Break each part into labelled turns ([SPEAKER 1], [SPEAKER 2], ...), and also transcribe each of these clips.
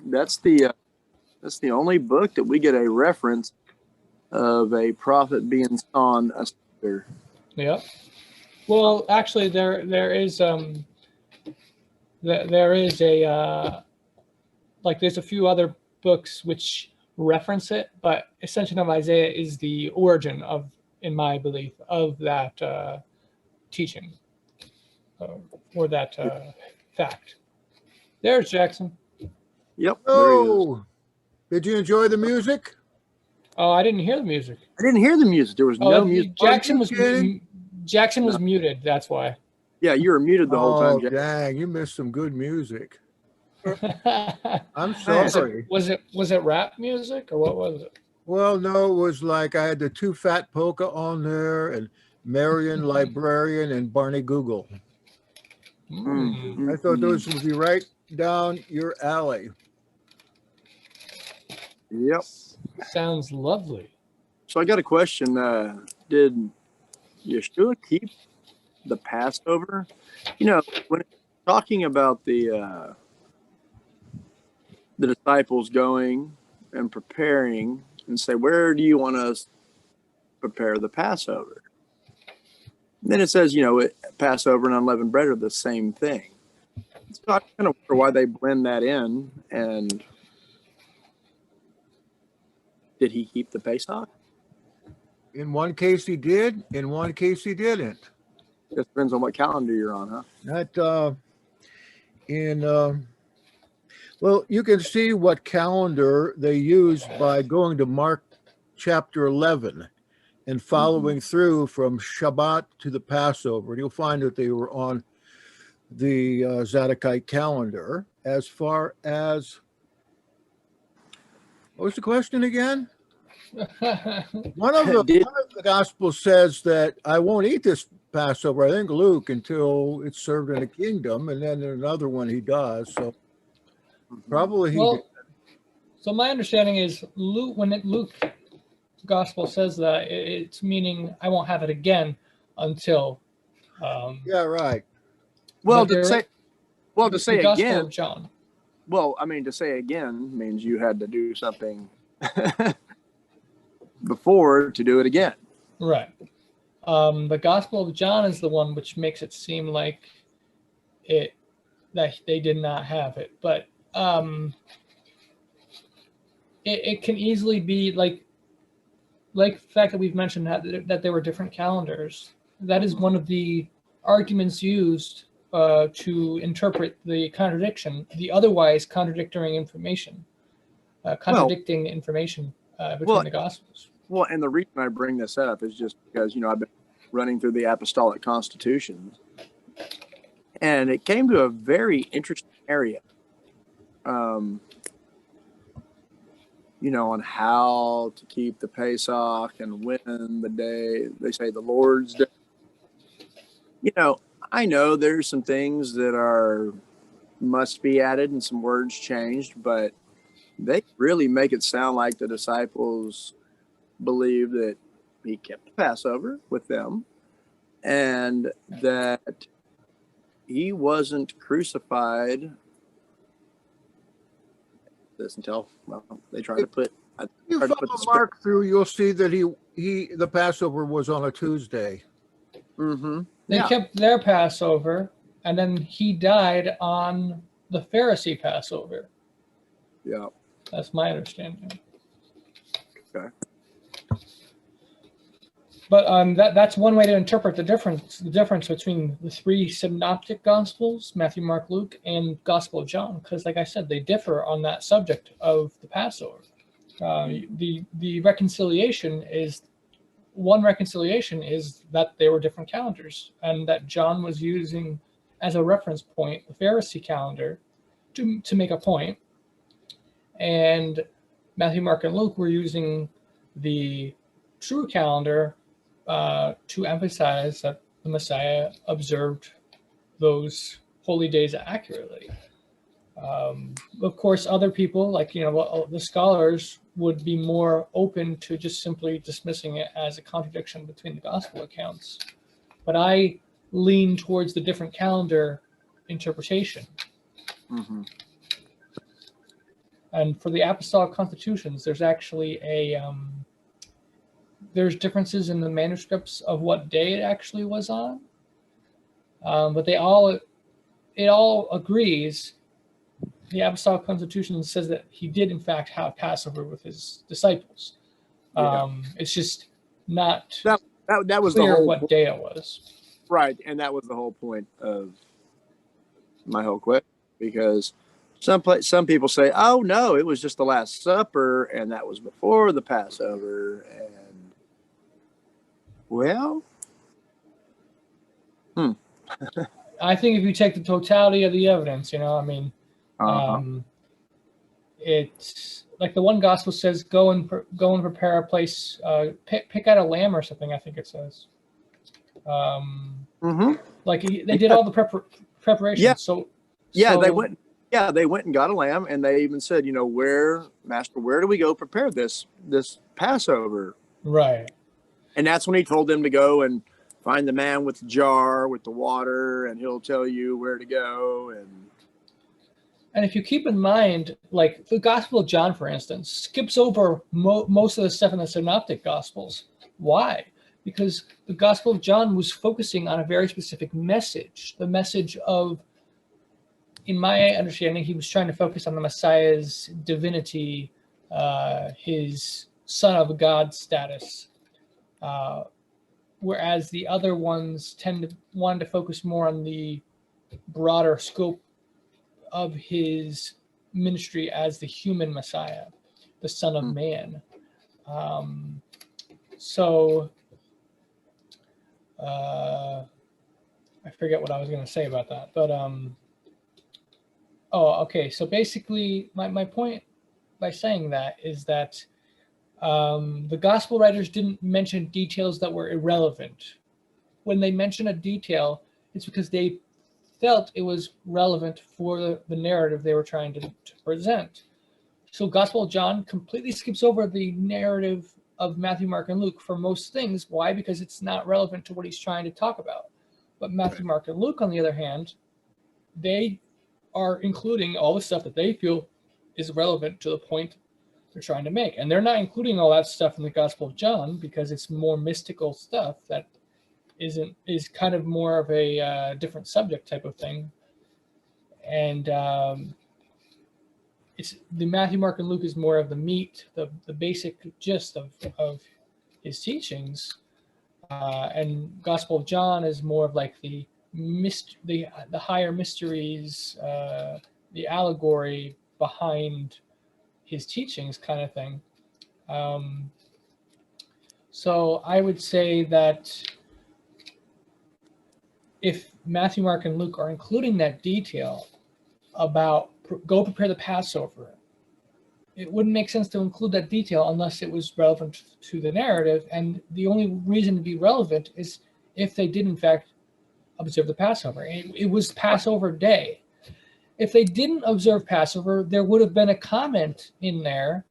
[SPEAKER 1] That's the only book that we get a reference of a prophet being on a Snyder.
[SPEAKER 2] Yeah. Well, actually, there is there is a like there's a few other books which reference it, but Ascension of Isaiah is the origin of, in my belief, of that teaching or that fact. There's Jackson.
[SPEAKER 1] Yep.
[SPEAKER 3] Oh, did you enjoy the music?
[SPEAKER 2] Oh, I didn't hear the music.
[SPEAKER 1] I didn't hear the music. There was no music.
[SPEAKER 2] Jackson was muted. That's why.
[SPEAKER 1] Yeah, you were muted the whole time, Jack.
[SPEAKER 3] Dang, you missed some good music. I'm
[SPEAKER 2] Was
[SPEAKER 3] sorry.
[SPEAKER 2] it rap music or what was it?
[SPEAKER 3] Well, no, it was like I had the Two Fat Polka on there, and Marion Librarian, and Barney Google. I thought those would be right down your alley.
[SPEAKER 1] Yep.
[SPEAKER 2] Sounds lovely.
[SPEAKER 1] So I got a question. Did Yeshua keep the Passover? You know, when talking about the disciples going and preparing and say, where do you want us to prepare the Passover? And then it says, Passover and unleavened bread are the same thing. So I kind of wonder why they blend that in. And did he keep the Pesach?
[SPEAKER 3] In one case he did, in one case he didn't.
[SPEAKER 1] It depends on what calendar you're on, huh?
[SPEAKER 3] Well, you can see what calendar they use by going to Mark chapter 11 and following through from Shabbat to the Passover. You'll find that they were on the Zadokite calendar. As far as, what was the question again? One of the Gospels says that I won't eat this Passover, I think Luke, until it's served in the kingdom, and then another one he does. So probably he did.
[SPEAKER 2] So my understanding is Luke, when Luke Gospel says that, it's meaning I won't have it again until.
[SPEAKER 3] Yeah, right.
[SPEAKER 1] Well, to say
[SPEAKER 2] Gospel
[SPEAKER 1] again,
[SPEAKER 2] of John.
[SPEAKER 1] Well, I mean, to say again means you had to do something before to do it again.
[SPEAKER 2] Right. The Gospel of John is the one which makes it seem like that they did not have it, but it can easily be like the fact that we've mentioned that there were different calendars. That is one of the arguments used to interpret the contradiction, the otherwise contradicting information between the Gospels.
[SPEAKER 1] Well, and the reason I bring this up is just because, I've been running through the apostolic constitutions, and it came to a very interesting area, on how to keep the Pesach and when the day, they say the Lord's Day. I know there's some things that must be added and some words changed, but they really make it sound like the disciples believed that he kept the Passover with them and that he wasn't crucified until they try to put.
[SPEAKER 3] If you follow Mark through, you'll see that the Passover was on a Tuesday.
[SPEAKER 1] Mm-hmm.
[SPEAKER 2] They kept their Passover, and then he died on the Pharisee Passover.
[SPEAKER 1] Yeah.
[SPEAKER 2] That's my understanding.
[SPEAKER 1] Okay.
[SPEAKER 2] But that's one way to interpret the difference between the three synoptic Gospels, Matthew, Mark, Luke, and Gospel of John, because, like I said, they differ on that subject of the Passover. The reconciliation is that they were different calendars, and that John was using as a reference point the Pharisee calendar to make a point, and Matthew, Mark, and Luke were using the true calendar to emphasize that the Messiah observed those holy days accurately. Of course, other people, like the scholars, would be more open to just simply dismissing it as a contradiction between the gospel accounts. But I lean towards the different calendar interpretation.
[SPEAKER 1] Mm-hmm.
[SPEAKER 2] And for the apostolic constitutions, there's actually there's differences in the manuscripts of what day it actually was on. But it all agrees. The apostolic constitution says that he did in fact have Passover with his disciples. It's just not
[SPEAKER 1] that was
[SPEAKER 2] clear
[SPEAKER 1] the whole
[SPEAKER 2] what
[SPEAKER 1] point.
[SPEAKER 2] day it was.
[SPEAKER 1] Right, and that was the whole point of my whole question, because some people say, "Oh no, it was just the Last Supper, and that was before the Passover." And well,
[SPEAKER 2] I think if you take the totality of the evidence, it's like the one gospel says, "Go and prepare a place, pick out a lamb or something." I think it says. Like they did all the preparation.
[SPEAKER 1] Yeah.
[SPEAKER 2] So
[SPEAKER 1] they went. Yeah, they went and got a lamb, and they even said, Master, where do we go prepare this Passover?
[SPEAKER 2] Right.
[SPEAKER 1] And that's when he told them to go and find the man with the jar with the water, and he'll tell you where to go.
[SPEAKER 2] And if you keep in mind, like the Gospel of John, for instance, skips over most of the stuff in the Synoptic Gospels. Why? Because the Gospel of John was focusing on a very specific message, the message of, in my understanding, he was trying to focus on the Messiah's divinity, his Son of God status, whereas the other ones wanted to focus more on the broader scope of his ministry as the human Messiah, the Son of Man. I forget what I was going to say about that, but okay. So basically, my point by saying that is that the gospel writers didn't mention details that were irrelevant. When they mention a detail, it's because they felt it was relevant for the narrative they were trying to present. So Gospel of John completely skips over the narrative of Matthew, Mark, and Luke for most things. Why? Because it's not relevant to what he's trying to talk about. But Matthew, Mark, and Luke, on the other hand, they are including all the stuff that they feel is relevant to the point they're trying to make. And they're not including all that stuff in the Gospel of John because it's more mystical stuff that is kind of more of a different subject type of thing. And it's the Matthew, Mark, and Luke is more of the meat, the basic gist of his teachings. And Gospel of John is more of like the higher mysteries, the allegory behind his teachings kind of thing. So I would say that if Matthew, Mark, and Luke are including that detail about go prepare the Passover, it wouldn't make sense to include that detail unless it was relevant to the narrative. And the only reason to be relevant is if they did, in fact, observe the Passover. It was Passover day. If they didn't observe Passover, there would have been a comment in there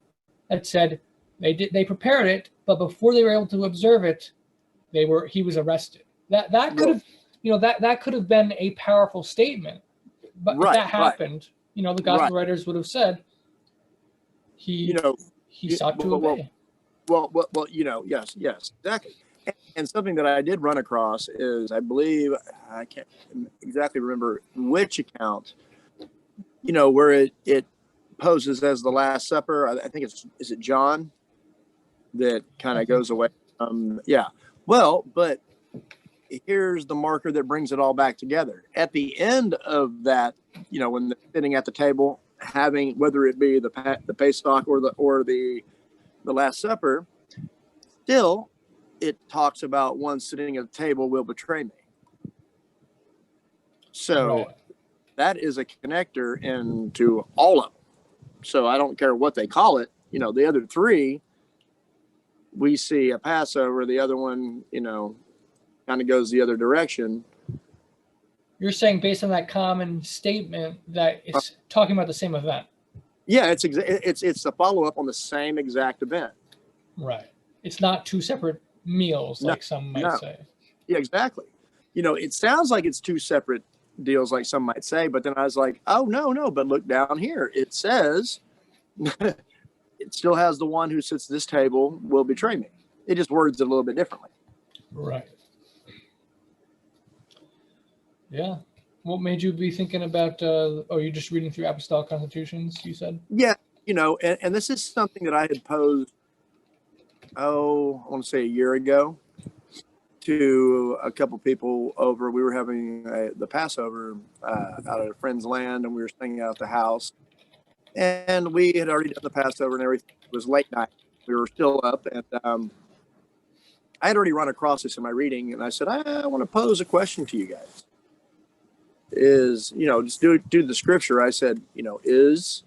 [SPEAKER 2] that said they prepared it, but before they were able to observe it, he was arrested. That could have that could have been a powerful statement. But if that happened, the gospel writers would have said he sought to obey.
[SPEAKER 1] Well, yes, exactly. And something that I did run across is, I believe, I can't exactly remember which account, where it poses as the Last Supper. I think is it John that kind of goes away. Well, but here's the marker that brings it all back together. At the end of that, when they're sitting at the table, having, whether it be the Pesach or the Last Supper, still it talks about one sitting at the table will betray me. So that is a connector into all of them. So I don't care what they call it. The other three, we see a Passover. The other one, kind of goes the other direction.
[SPEAKER 2] You're saying based on that common statement that it's talking about the same event.
[SPEAKER 1] Yeah, it's a follow-up on the same exact event.
[SPEAKER 2] Right. It's not two separate meals like some might say.
[SPEAKER 1] Yeah, exactly. It sounds like it's two separate deals like some might say, but then I was like, oh, no. But look down here. It says it still has the one who sits at this table will betray me. It just words it a little bit differently.
[SPEAKER 2] Right. Yeah. What made you be thinking about, you're just reading through apostolic constitutions, you said?
[SPEAKER 1] Yeah, and this is something that I had posed, I want to say a year ago, to a couple people over. We were having the Passover out at a friend's land, and we were staying out at the house. And we had already done the Passover and everything. It was late night. We were still up, and I had already run across this in my reading, and I said, I want to pose a question to you guys. Is, just do the scripture. I said, is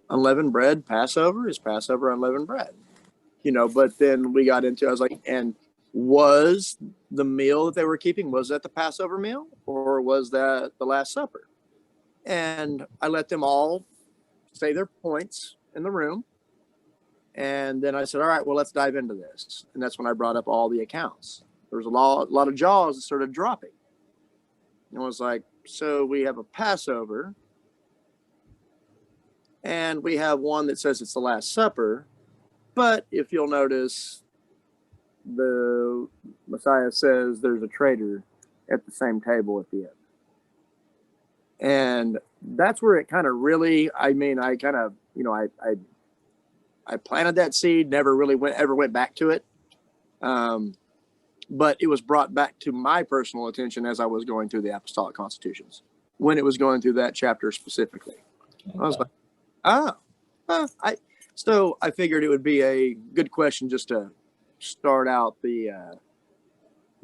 [SPEAKER 1] unleavened bread Passover? Is Passover unleavened bread? But then we got into, I was like, and was the meal that they were keeping, was that the Passover meal, or was that the Last Supper? And I let them all say their points in the room. And then I said, all right, well, let's dive into this. And that's when I brought up all the accounts. There was a lot of jaws that started dropping. And I was like, so we have a Passover, and we have one that says it's the Last Supper. But if you'll notice, the Messiah says there's a traitor at the same table at the end. And that's where it kind of really, I kind of, I planted that seed, never really ever went back to it. But it was brought back to my personal attention as I was going through the Apostolic Constitutions, when it was going through that chapter specifically. Okay. I was like, so I figured it would be a good question just to start out the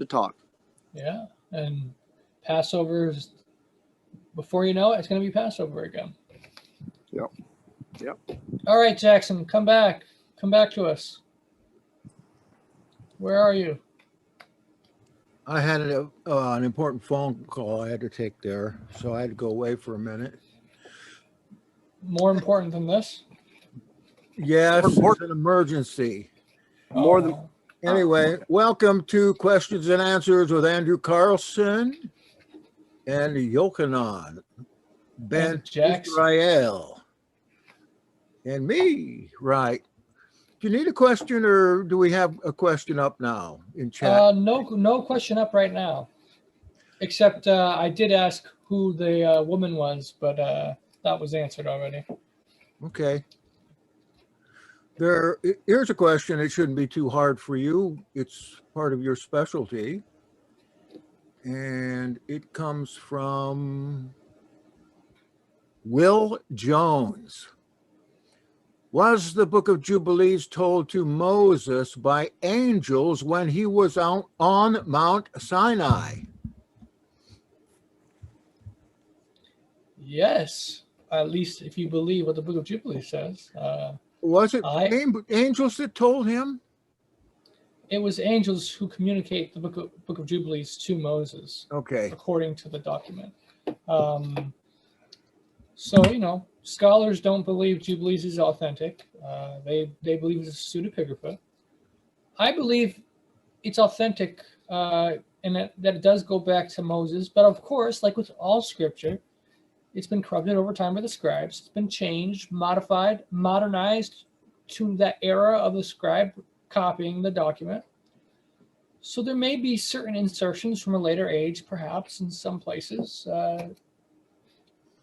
[SPEAKER 1] talk.
[SPEAKER 2] Yeah, and Passover is, before you know it, it's going to be Passover again.
[SPEAKER 1] Yep.
[SPEAKER 2] All right, Jackson, come back to us. Where are you?
[SPEAKER 3] I had an important phone call I had to take there, so I had to go away for a minute.
[SPEAKER 2] More important than this?
[SPEAKER 3] Yes, it's an emergency.
[SPEAKER 1] More than.
[SPEAKER 3] Anyway, welcome to Questions and Answers with Andrew Carlson and Yochanan, Ben Israel, and me. Right. Do you need a question, or do we have a question up now in chat?
[SPEAKER 2] No question up right now, except I did ask who the woman was, but that was answered already.
[SPEAKER 3] Okay. Here's a question. It shouldn't be too hard for you. It's part of your specialty. And it comes from Will Jones. Was the Book of Jubilees told to Moses by angels when he was out on Mount Sinai?
[SPEAKER 2] Yes, at least if you believe what the Book of Jubilees says.
[SPEAKER 3] Was it angels that told him?
[SPEAKER 2] It was angels who communicate the Book of Jubilees to Moses.
[SPEAKER 3] Okay.
[SPEAKER 2] According to the document. So, scholars don't believe Jubilees is authentic. They believe it's a pseudepigrapha. I believe it's authentic and that it does go back to Moses. But of course, like with all scripture, it's been corrupted over time by the scribes. It's been changed, modified, modernized to that era of the scribe copying the document. So there may be certain insertions from a later age, perhaps, in some places.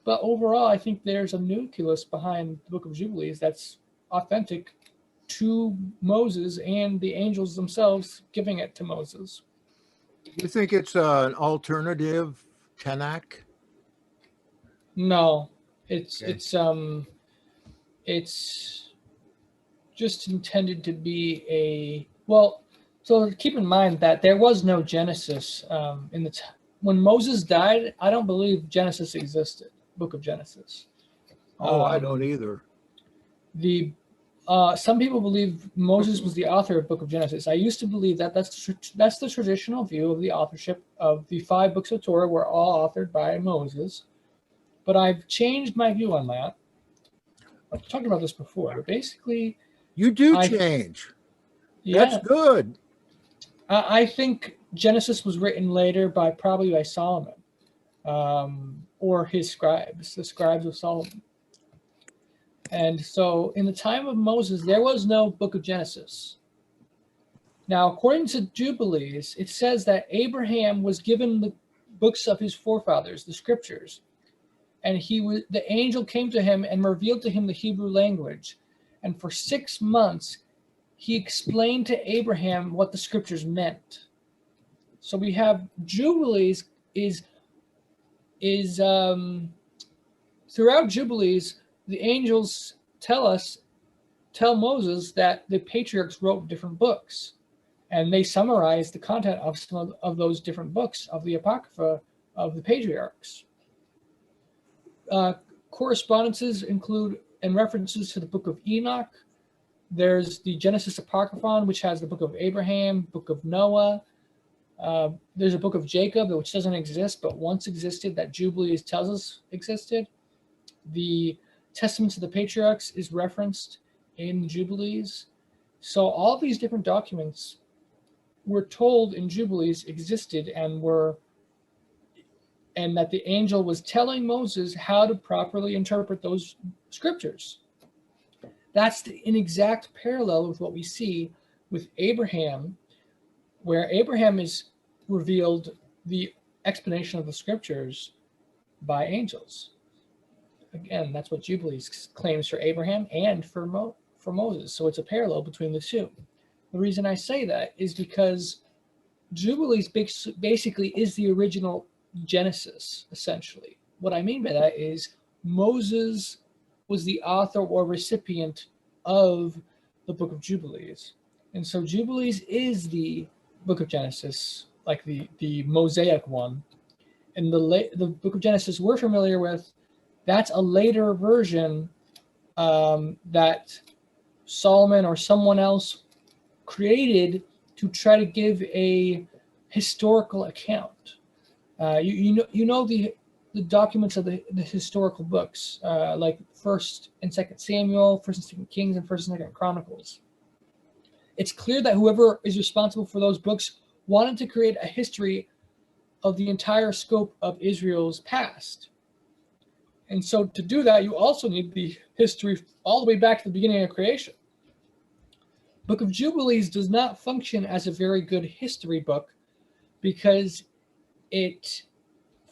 [SPEAKER 2] But overall, I think there's a nucleus behind the Book of Jubilees that's authentic to Moses and the angels themselves giving it to Moses.
[SPEAKER 3] You think it's an alternative Tanakh?
[SPEAKER 2] No, it's just intended to be so keep in mind that there was no Genesis when Moses died. I don't believe Genesis existed, Book of Genesis.
[SPEAKER 3] I don't either.
[SPEAKER 2] Some people believe Moses was the author of Book of Genesis. I used to believe that's the traditional view of the authorship of the 5 books of Torah were all authored by Moses. But I've changed my view on that. I've talked about this before, but basically...
[SPEAKER 3] You do change.
[SPEAKER 2] Yeah,
[SPEAKER 3] that's good.
[SPEAKER 2] I think Genesis was written later probably by Solomon or his scribes, the scribes of Solomon. And so in the time of Moses, there was no book of Genesis. Now, according to Jubilees, it says that Abraham was given the books of his forefathers, the scriptures, and the angel came to him and revealed to him the Hebrew language. And for 6 months, he explained to Abraham what the scriptures meant. So we have Jubilees throughout Jubilees, the angels tell Moses that the patriarchs wrote different books, and they summarize the content of some of those different books of the Apocrypha of the patriarchs. Correspondences include and references to the book of Enoch. There's the Genesis Apocryphon, which has the book of Abraham, book of Noah. There's a book of Jacob, which doesn't exist, but once existed, that Jubilees tells us existed. The Testaments of the Patriarchs is referenced in Jubilees. So all these different documents were told in Jubilees existed and that the angel was telling Moses how to properly interpret those scriptures. That's an exact parallel with what we see with Abraham, where Abraham is revealed the explanation of the scriptures by angels. Again, that's what Jubilees claims for Abraham and for Moses. So it's a parallel between the two. The reason I say that is because Jubilees basically is the original Genesis, essentially. What I mean by that is Moses was the author or recipient of the book of Jubilees. And so Jubilees is the book of Genesis, like the Mosaic one. And the book of Genesis we're familiar with, that's a later version that Solomon or someone else created to try to give a historical account. You know the documents of the historical books, like 1st and 2nd Samuel, 1st and 2nd Kings, and 1st and 2nd Chronicles. It's clear that whoever is responsible for those books wanted to create a history of the entire scope of Israel's past. And so to do that, you also need the history all the way back to the beginning of creation. Book of Jubilees does not function as a very good history book because it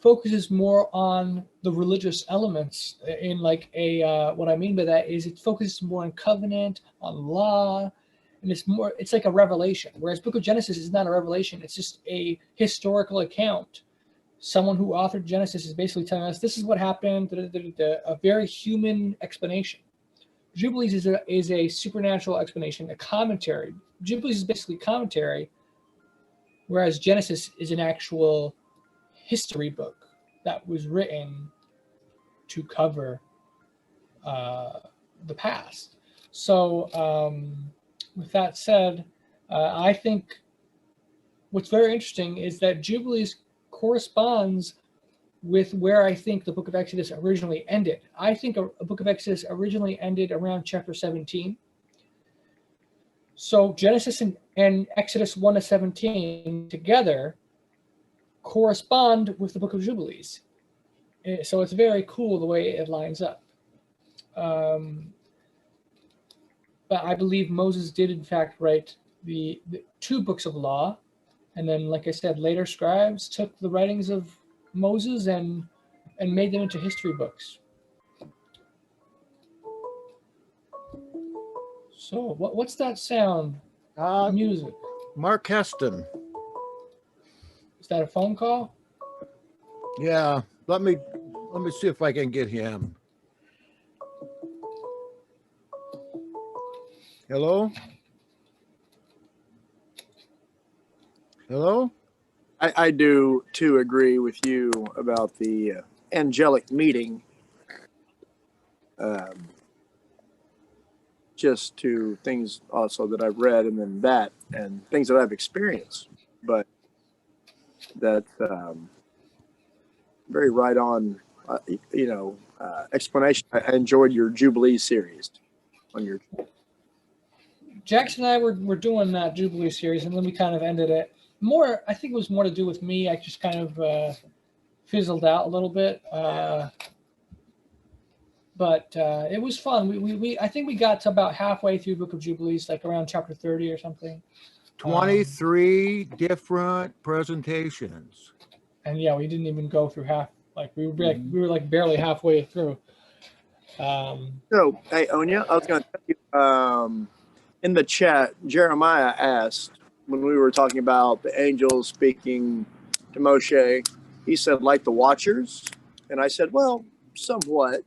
[SPEAKER 2] focuses more on the religious elements in like what I mean by that is it focuses more on covenant, on law, and it's like a revelation. Whereas Book of Genesis is not a revelation, it's just a historical account. Someone who authored Genesis is basically telling us this is what happened, a very human explanation. Jubilees is a supernatural explanation, a commentary. Jubilees is basically commentary, whereas Genesis is an actual history book that was written to cover the past. So with that said, I think what's very interesting is that Jubilees corresponds with where I think the book of Exodus originally ended. I think a book of Exodus originally ended around chapter 17. So Genesis and Exodus 1 to 17 together correspond with the book of Jubilees. So it's very cool the way it lines up. But I believe Moses did in fact write the 2 books of law. And then, like I said, later scribes took the writings of Moses and made them into history books. So what's that sound? Music.
[SPEAKER 3] Mark Heston.
[SPEAKER 2] Is that a phone call?
[SPEAKER 3] Yeah, let me see if I can get him. Hello? Hello?
[SPEAKER 1] I do too agree with you about the angelic meeting. Just to things also that I've read, and then that, and things that I've experienced. But that's very right on, explanation. I enjoyed your Jubilee series on your.
[SPEAKER 2] Jackson and I were doing that Jubilee series, and then we kind of ended it. I think it was more to do with me. I just kind of fizzled out a little bit. But but it was fun. We I think we got to about halfway through Book of Jubilees, like around chapter 30 or something.
[SPEAKER 3] 23 different presentations.
[SPEAKER 2] And yeah, we didn't even go through half. Like we were like barely halfway through.
[SPEAKER 1] So, hey, Onya, I was going to tell you, in the chat, Jeremiah asked when we were talking about the angels speaking to Moshe, he said, like the Watchers. And I said, well, somewhat.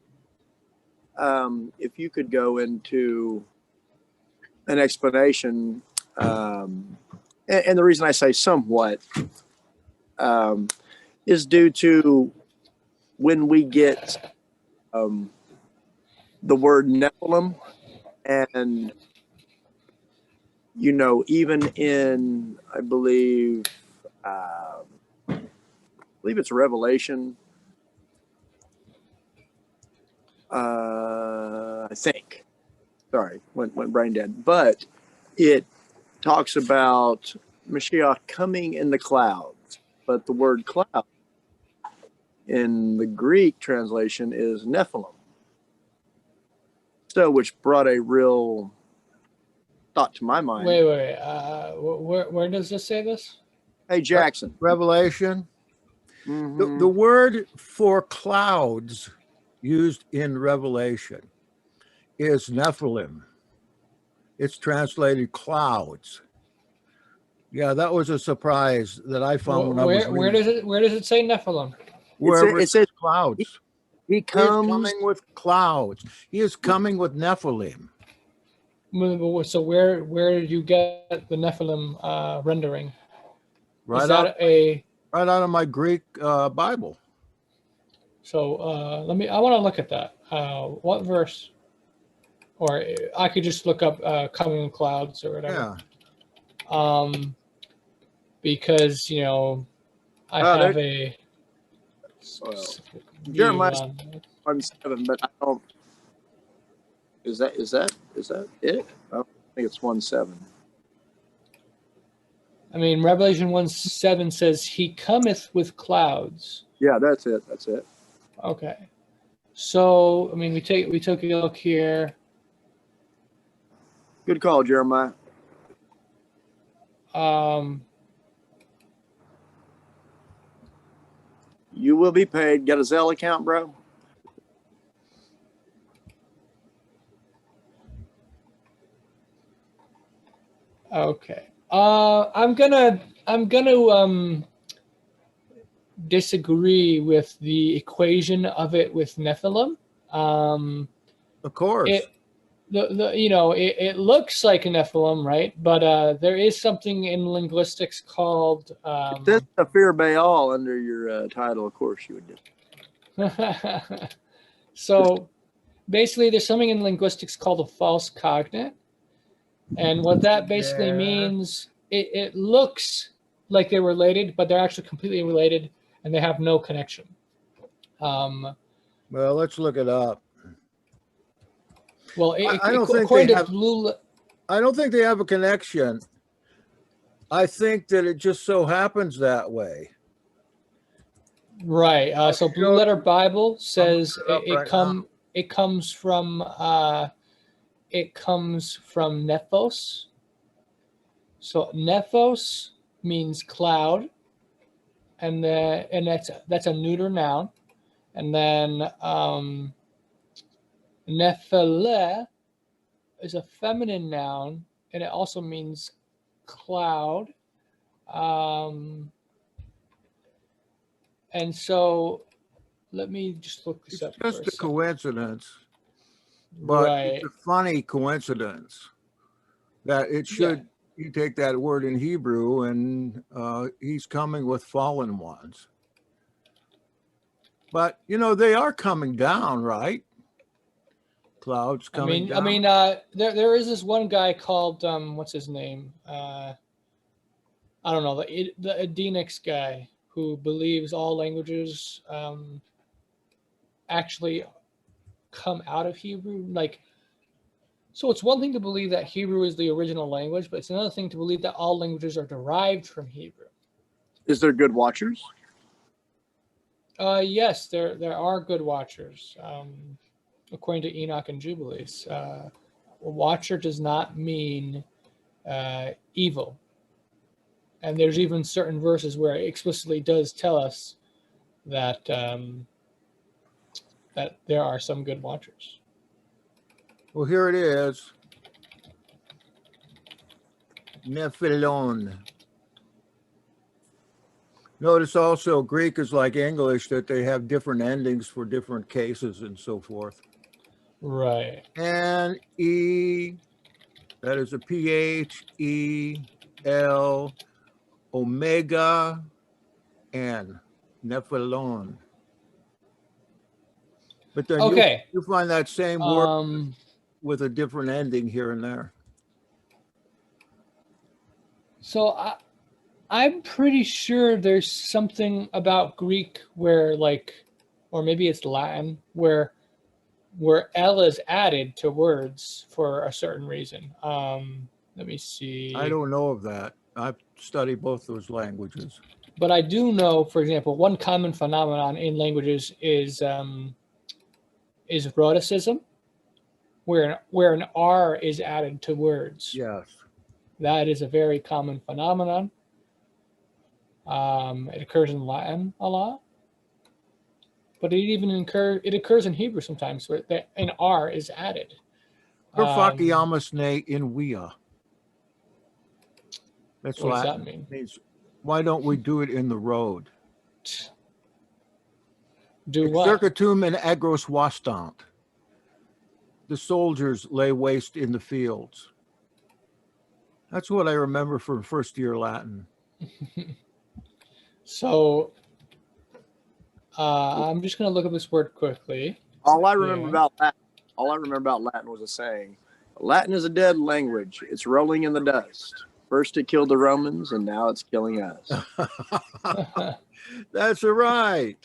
[SPEAKER 1] If you could go into an explanation, and the reason I say somewhat is due to when we get the word Nephilim, and even in I believe it's Revelation. I think. Sorry, went brain dead. But it talks about Mashiach coming in the clouds. But the word cloud in the Greek translation is Nephilim. So, which brought a real thought to my mind.
[SPEAKER 2] Wait. Where does this say this?
[SPEAKER 1] Hey, Jackson.
[SPEAKER 3] Revelation.
[SPEAKER 1] Mm-hmm.
[SPEAKER 3] The word for clouds used in Revelation is Nephilim. It's translated clouds. Yeah, that was a surprise that I found when I was reading.
[SPEAKER 2] Where does it say Nephilim?
[SPEAKER 3] Wherever
[SPEAKER 1] it says
[SPEAKER 3] clouds.
[SPEAKER 1] He
[SPEAKER 3] He is
[SPEAKER 1] comes.
[SPEAKER 3] coming with clouds. He is coming with Nephilim.
[SPEAKER 2] So where did you get the Nephilim rendering?
[SPEAKER 3] Right
[SPEAKER 2] Is that
[SPEAKER 3] right out of my Greek Bible.
[SPEAKER 2] So I want to look at that. What verse? Or I could just look up coming in clouds or whatever.
[SPEAKER 3] Yeah.
[SPEAKER 2] Because I have a
[SPEAKER 1] Jeremiah 1:7, but I don't. Is that it? I don't think it's 1:7.
[SPEAKER 2] I mean, Revelation 1:7 says, "He cometh with clouds."
[SPEAKER 1] Yeah, that's it. That's it.
[SPEAKER 2] Okay. So, I mean, we took a look here.
[SPEAKER 1] Good call, Jeremiah. You will be paid. Got a Zelle account, bro?
[SPEAKER 2] Okay. I'm gonna disagree with the equation of it with Nephilim.
[SPEAKER 3] Of course.
[SPEAKER 2] It looks like a Nephilim, right? But there is something in linguistics called.
[SPEAKER 1] That's a fear Baal under your title. Of course, you would do.
[SPEAKER 2] So basically, there's something in linguistics called a false cognate, and what that basically means, it looks like they're related, but they're actually completely related, and they have no connection.
[SPEAKER 3] Well, let's look it up.
[SPEAKER 2] Well,
[SPEAKER 3] I don't think they have a connection. I think that it just so happens that way.
[SPEAKER 2] Right. So Blue Letter Bible says it comes from nephos. So nephos means cloud, and that's a neuter noun, and then Nephele is a feminine noun, and it also means cloud. And so let me just look this up.
[SPEAKER 3] It's just a coincidence, but it's a funny coincidence that it should. You take that word in Hebrew, and he's coming with fallen ones. But they are coming down, right? Clouds coming down.
[SPEAKER 2] I mean, there is this one guy called what's his name? I don't know, the Edenics guy who believes all languages actually come out of Hebrew. So it's one thing to believe that Hebrew is the original language, but it's another thing to believe that all languages are derived from Hebrew.
[SPEAKER 1] Is there good watchers?
[SPEAKER 2] Yes, there are good watchers. according to Enoch and Jubilees. Watcher does not mean evil. And there's even certain verses where it explicitly does tell us that that there are some good watchers.
[SPEAKER 3] Well, here it is. Nephilim. Notice also Greek is like English, that they have different endings for different cases and so forth.
[SPEAKER 2] Right.
[SPEAKER 3] And E, that is a PHEL, omega N, Nephilim. But then
[SPEAKER 2] Okay.
[SPEAKER 3] you find that same word with a different ending here and there.
[SPEAKER 2] So I'm pretty sure there's something about Greek where, like, or maybe it's Latin, where L is added to words for a certain reason. Let me see.
[SPEAKER 3] I don't know of that. I've studied both those languages.
[SPEAKER 2] But I do know, for example, one common phenomenon in languages is rhoticism, where an R is added to words.
[SPEAKER 3] Yes.
[SPEAKER 2] That is a very common phenomenon. It occurs in Latin a lot, but it occurs in Hebrew sometimes, where an R is added.
[SPEAKER 3] Perfaciamus in via. That's
[SPEAKER 2] What
[SPEAKER 3] Latin.
[SPEAKER 2] does that mean?
[SPEAKER 3] Means, why don't we do it in the road?
[SPEAKER 2] Do what?
[SPEAKER 3] Exercitum in agros vastant. The soldiers lay waste in the fields. That's what I remember from first year Latin.
[SPEAKER 2] So I'm just going to look up this word quickly.
[SPEAKER 1] All I remember about Latin was a saying. Latin is a dead language. It's rolling in the dust. First it killed the Romans, and now it's killing us.
[SPEAKER 3] That's right.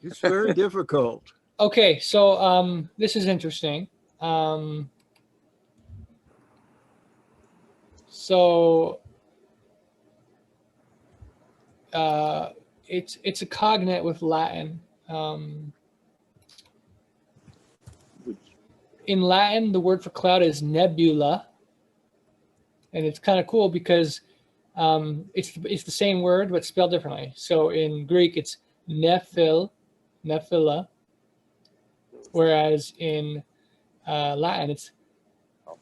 [SPEAKER 3] It's very difficult.
[SPEAKER 2] Okay, so this is interesting. It's a cognate with Latin. In Latin, the word for cloud is nebula, and it's kind of cool because it's the same word but spelled differently. So in Greek, it's nephila, whereas in Latin,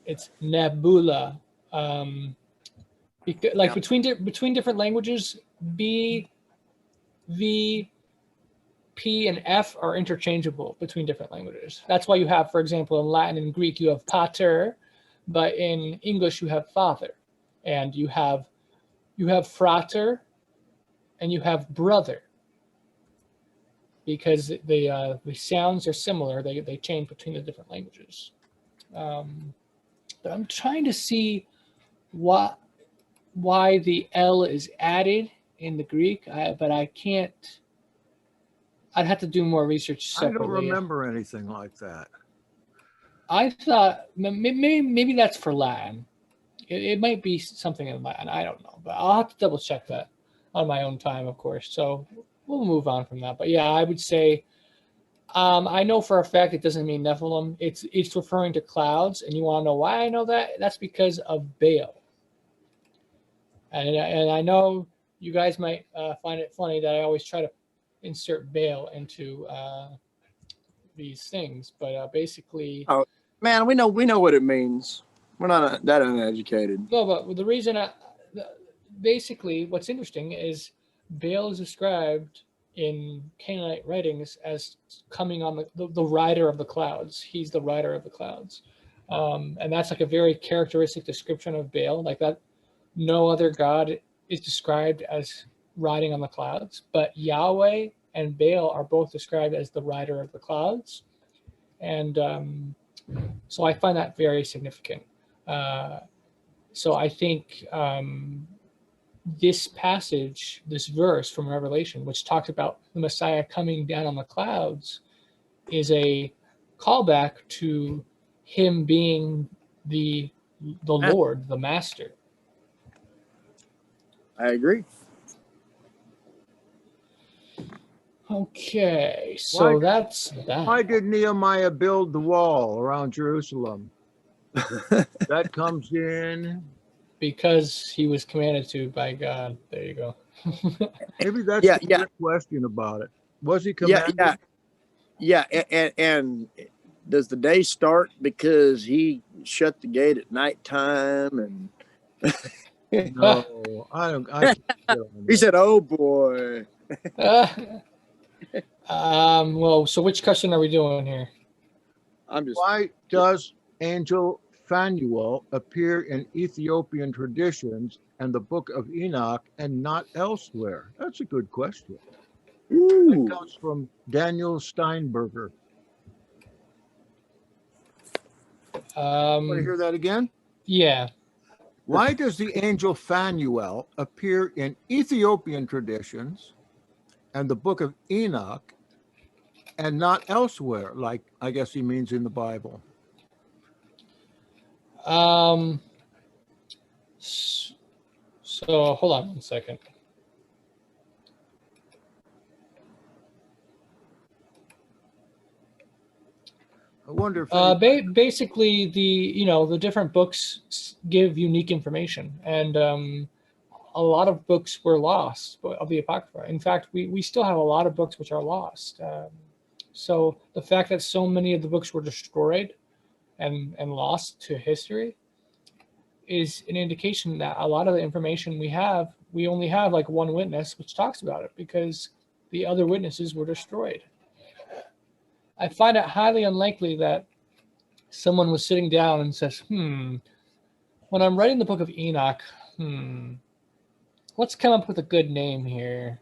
[SPEAKER 2] it's nebula. Because, like, between different languages, B, V, P, and F are interchangeable between different languages. That's why you have, for example, in Latin and Greek, you have pater, but in English you have father, and you have frater, and you have brother, because the sounds are similar. They change between the different languages. But I'm trying to see why the L is added in the Greek, but I can't. I'd have to do more research separately.
[SPEAKER 3] I don't remember anything like that.
[SPEAKER 2] I thought maybe that's for Latin. It might be something in Latin. I don't know, but I'll have to double check that on my own time, of course. So we'll move on from that. But yeah, I would say I know for a fact it doesn't mean Nephilim. It's referring to clouds, and you want to know why I know that? That's because of Baal. And I know you guys might find it funny that I always try to insert Baal into these things, but basically.
[SPEAKER 1] Oh man, we know what it means. We're not that uneducated.
[SPEAKER 2] No, but the reason basically what's interesting is Baal is described in Canaanite writings as coming on the rider of the clouds. He's the rider of the clouds, and that's like a very characteristic description of Baal, like that. No other god is described as riding on the clouds, but Yahweh and Baal are both described as the rider of the clouds. And so I find that very significant. So I think this passage, this verse from Revelation, which talks about the Messiah coming down on the clouds, is a callback to him being the Lord, the Master.
[SPEAKER 1] I agree.
[SPEAKER 2] Okay, so that's that.
[SPEAKER 3] Why did Nehemiah build the wall around Jerusalem? That comes in.
[SPEAKER 2] Because he was commanded to by God. There you go.
[SPEAKER 3] Maybe that's
[SPEAKER 1] Yeah,
[SPEAKER 3] the
[SPEAKER 1] yeah.
[SPEAKER 3] real question about it. Was he
[SPEAKER 1] Yeah,
[SPEAKER 3] commanded?
[SPEAKER 1] yeah. And does the day start because he shut the gate at nighttime and
[SPEAKER 3] No, I don't. I can't get on
[SPEAKER 1] he
[SPEAKER 3] that.
[SPEAKER 1] said, "Oh boy."
[SPEAKER 2] Well, so which question are we doing here?
[SPEAKER 1] I'm just
[SPEAKER 3] Why does Angel Phanuel appear in Ethiopian traditions and the Book of Enoch and not elsewhere? That's a good question. That
[SPEAKER 1] ooh.
[SPEAKER 3] comes from Daniel Steinberger. Want to hear that again?
[SPEAKER 2] Yeah.
[SPEAKER 3] Why does the angel Phanuel appear in Ethiopian traditions and the Book of Enoch and not elsewhere? Like, I guess he means in the Bible.
[SPEAKER 2] So hold on one second.
[SPEAKER 3] I wonder if
[SPEAKER 2] Basically, the different books give unique information, and a lot of books were lost of the Apocrypha. In fact, we still have a lot of books which are lost. So the fact that so many of the books were destroyed and lost to history is an indication that a lot of the information we only have like one witness which talks about it because the other witnesses were destroyed. I find it highly unlikely that someone was sitting down and says, when I'm writing the Book of Enoch, let's come up with a good name here.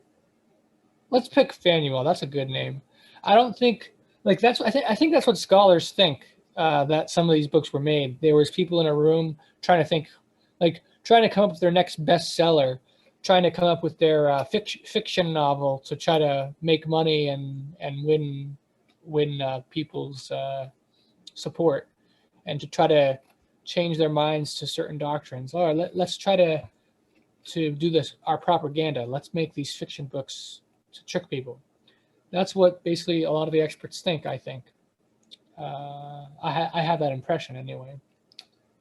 [SPEAKER 2] Let's pick Phanuel. That's a good name. I don't think I think that's what scholars think that some of these books were made. There was people in a room trying to think, trying to come up with their next bestseller, trying to come up with their fiction novel to try to make money and win people's support, and to try to change their minds to certain doctrines. All right, let's try to do this, our propaganda. Let's make these fiction books to trick people. That's what basically a lot of the experts think, I think. I have that impression anyway.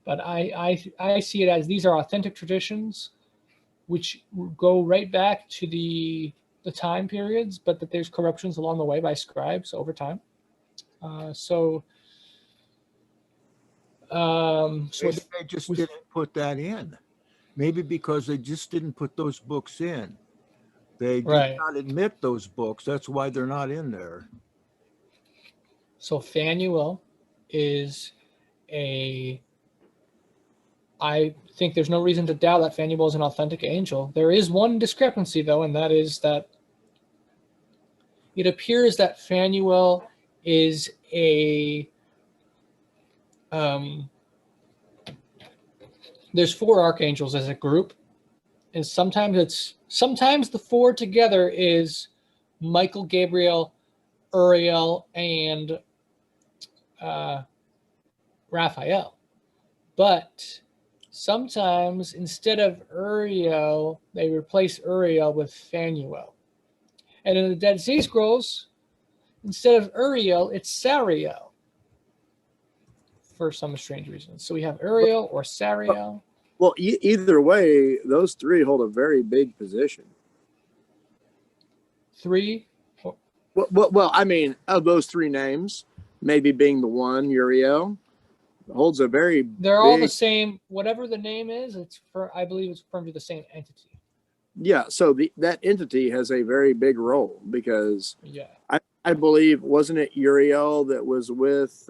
[SPEAKER 2] But I see it as these are authentic traditions which go right back to the time periods, but that there's corruptions along the way by scribes over time. So
[SPEAKER 3] maybe they just didn't put that in. Maybe because they just didn't put those books in. They did not admit those books. That's why they're not in there.
[SPEAKER 2] So Phanuel is I think there's no reason to doubt that Phanuel is an authentic angel. There is one discrepancy, though, and that is that it appears that Phanuel is there's 4 archangels as a group, and sometimes the 4 together is Michael, Gabriel, Uriel, and Raphael. But sometimes instead of Uriel, they replace Uriel with Phanuel. And in the Dead Sea Scrolls, instead of Uriel, it's Sariel, for some strange reason. So we have Uriel or Sariel.
[SPEAKER 1] Well, either way, those 3 hold a very big position.
[SPEAKER 2] 3?
[SPEAKER 1] Well, I mean, of those 3 names, maybe being the one, Uriel, holds a very
[SPEAKER 2] They're all the same. Whatever the name is, I believe it's referring to the same entity.
[SPEAKER 1] Yeah, so that entity has a very big role because I believe, wasn't it Uriel that was with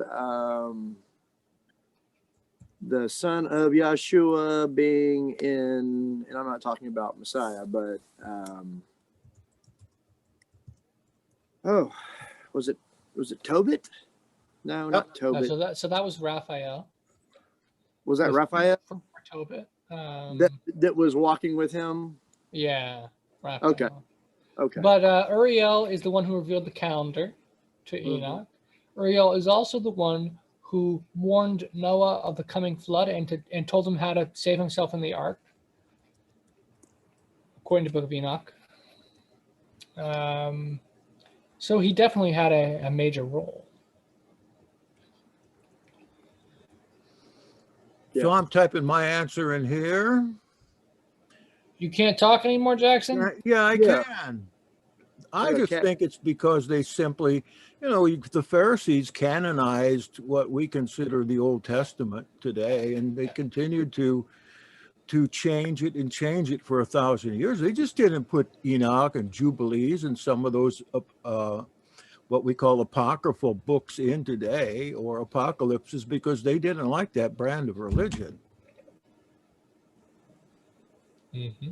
[SPEAKER 1] the son of Yeshua being in, and I'm not talking about Messiah, but was it Tobit? No, not Tobit.
[SPEAKER 2] No, so that was Raphael.
[SPEAKER 1] Was that Raphael?
[SPEAKER 2] From Tobit.
[SPEAKER 1] That was walking with him?
[SPEAKER 2] Yeah, Raphael.
[SPEAKER 1] Okay.
[SPEAKER 2] But Uriel is the one who revealed the calendar to Enoch. Uriel is also the one who warned Noah of the coming flood and told him how to save himself in the ark, according to the Book of Enoch. So he definitely had a major role.
[SPEAKER 1] Yeah.
[SPEAKER 3] So I'm typing my answer in here.
[SPEAKER 2] You can't talk anymore, Jackson?
[SPEAKER 3] Yeah, I
[SPEAKER 1] Yeah.
[SPEAKER 3] can. I
[SPEAKER 1] Like a
[SPEAKER 3] just
[SPEAKER 1] cat.
[SPEAKER 3] think it's because they simply, the Pharisees canonized what we consider the Old Testament today, and they continued to change it and change it for 1,000 years. They just didn't put Enoch and Jubilees and some of those what we call apocryphal books in today, or apocalypses, because they didn't like that brand of religion.
[SPEAKER 2] Mm-hmm.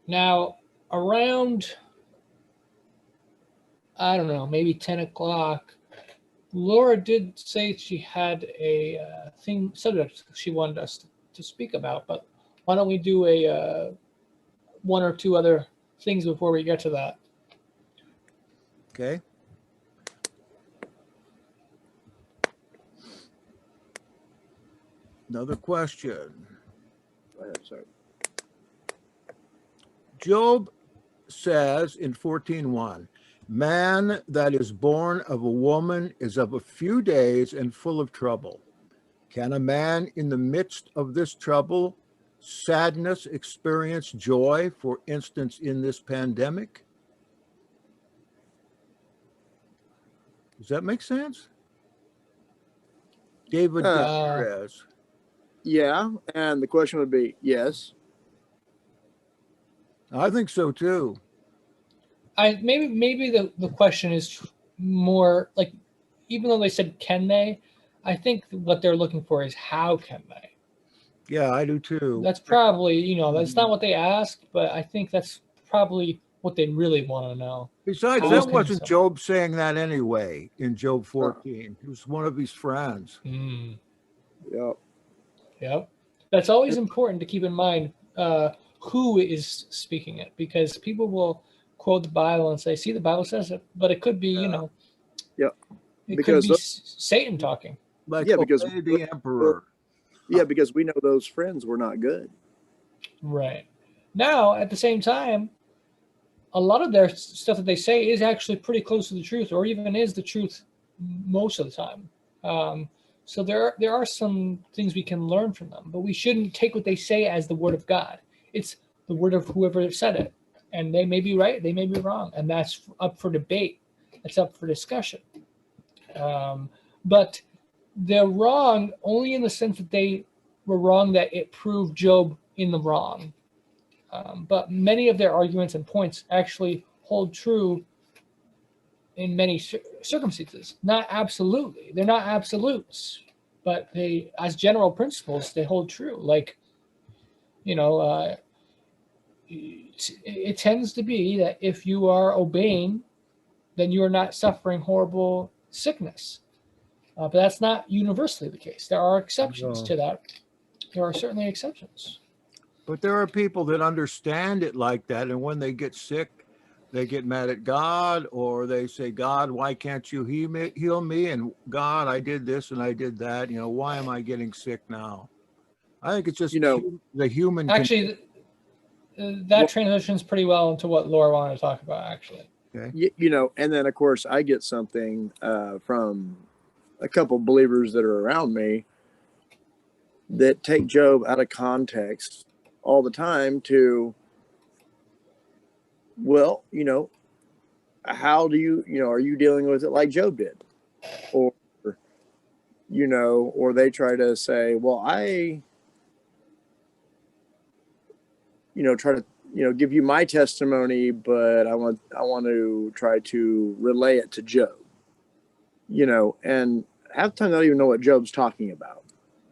[SPEAKER 2] Now, around, I don't know, maybe 10 o'clock, Laura did say she had a subject she wanted us to speak about, but why don't we do a one or two other things before we get to that?
[SPEAKER 3] Okay. Another question.
[SPEAKER 1] Go ahead, sorry.
[SPEAKER 3] Job says in 14:1, man that is born of a woman is of a few days and full of trouble. Can a man in the midst of this trouble, sadness, experience joy, for instance, in this pandemic? Does that make sense? David Gutierrez.
[SPEAKER 1] Yeah, and the question would be yes.
[SPEAKER 3] I think so too.
[SPEAKER 2] Maybe the question is more like, even though they said can they, I think what they're looking for is how can they.
[SPEAKER 3] Yeah, I do too.
[SPEAKER 2] That's probably, that's not what they asked, but I think that's probably what they really want to know.
[SPEAKER 3] Besides,
[SPEAKER 2] How
[SPEAKER 3] that
[SPEAKER 2] can
[SPEAKER 3] wasn't
[SPEAKER 2] some-
[SPEAKER 3] Job saying that anyway in Job 14. It was one of his friends.
[SPEAKER 2] Mm.
[SPEAKER 1] Yep.
[SPEAKER 2] Yep. That's always important to keep in mind who is speaking it, because people will quote the Bible and say, see, the Bible says it, but it could be,
[SPEAKER 1] Yep.
[SPEAKER 2] it
[SPEAKER 1] Because
[SPEAKER 2] could be Satan talking.
[SPEAKER 3] Like,
[SPEAKER 1] Yeah, because
[SPEAKER 3] obey the emperor.
[SPEAKER 1] Yeah, because we know those friends were not good.
[SPEAKER 2] Right. Now, at the same time, a lot of their stuff that they say is actually pretty close to the truth, or even is the truth most of the time. So there are some things we can learn from them, but we shouldn't take what they say as the word of God. It's the word of whoever said it, and they may be right, they may be wrong, and that's up for debate. It's up for discussion. But they're wrong only in the sense that they were wrong that it proved Job in the wrong. But many of their arguments and points actually hold true in many circumstances. Not absolutely. They're not absolutes, but they, as general principles, they hold true. Like, it tends to be that if you are obeying, then you are not suffering horrible sickness. But that's not universally the case. There are exceptions to that. There are certainly exceptions.
[SPEAKER 3] But there are people that understand it like that, and when they get sick, they get mad at God, or they say, God, why can't you heal me? And God, I did this and I did that. Why am I getting sick now? I think it's just the human.
[SPEAKER 2] Actually, that transitions pretty well into what Laura wanted to talk about, actually.
[SPEAKER 3] Okay.
[SPEAKER 1] And then, of course, I get something from a couple believers that are around me that take Job out of context all the time to, well, how do you, are you dealing with it like Job did? Or, or they try to say, well, I, try to, give you my testimony, but I want to try to relay it to Job, and half the time I don't even know what Job's talking about.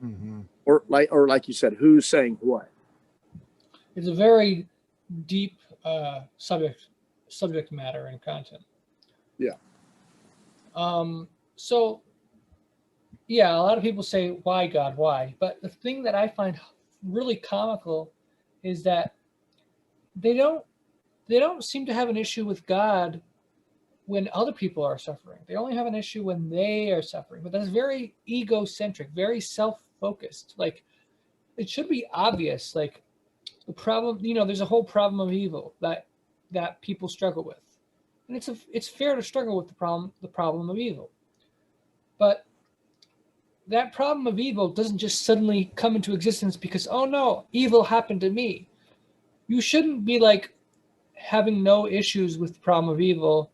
[SPEAKER 3] Mm-hmm.
[SPEAKER 1] Or like you said, who's saying what?
[SPEAKER 2] It's a very deep subject matter and content.
[SPEAKER 1] Yeah.
[SPEAKER 2] So, yeah, a lot of people say, why God, why? But the thing that I find really comical is that they don't seem to have an issue with God when other people are suffering. They only have an issue when they are suffering. But that's very egocentric, very self-focused. Like, it should be obvious. Like, the problem, there's a whole problem of evil that people struggle with. and it's fair to struggle with the problem of evil. But that problem of evil doesn't just suddenly come into existence because, oh no, evil happened to me. You shouldn't be like having no issues with the problem of evil,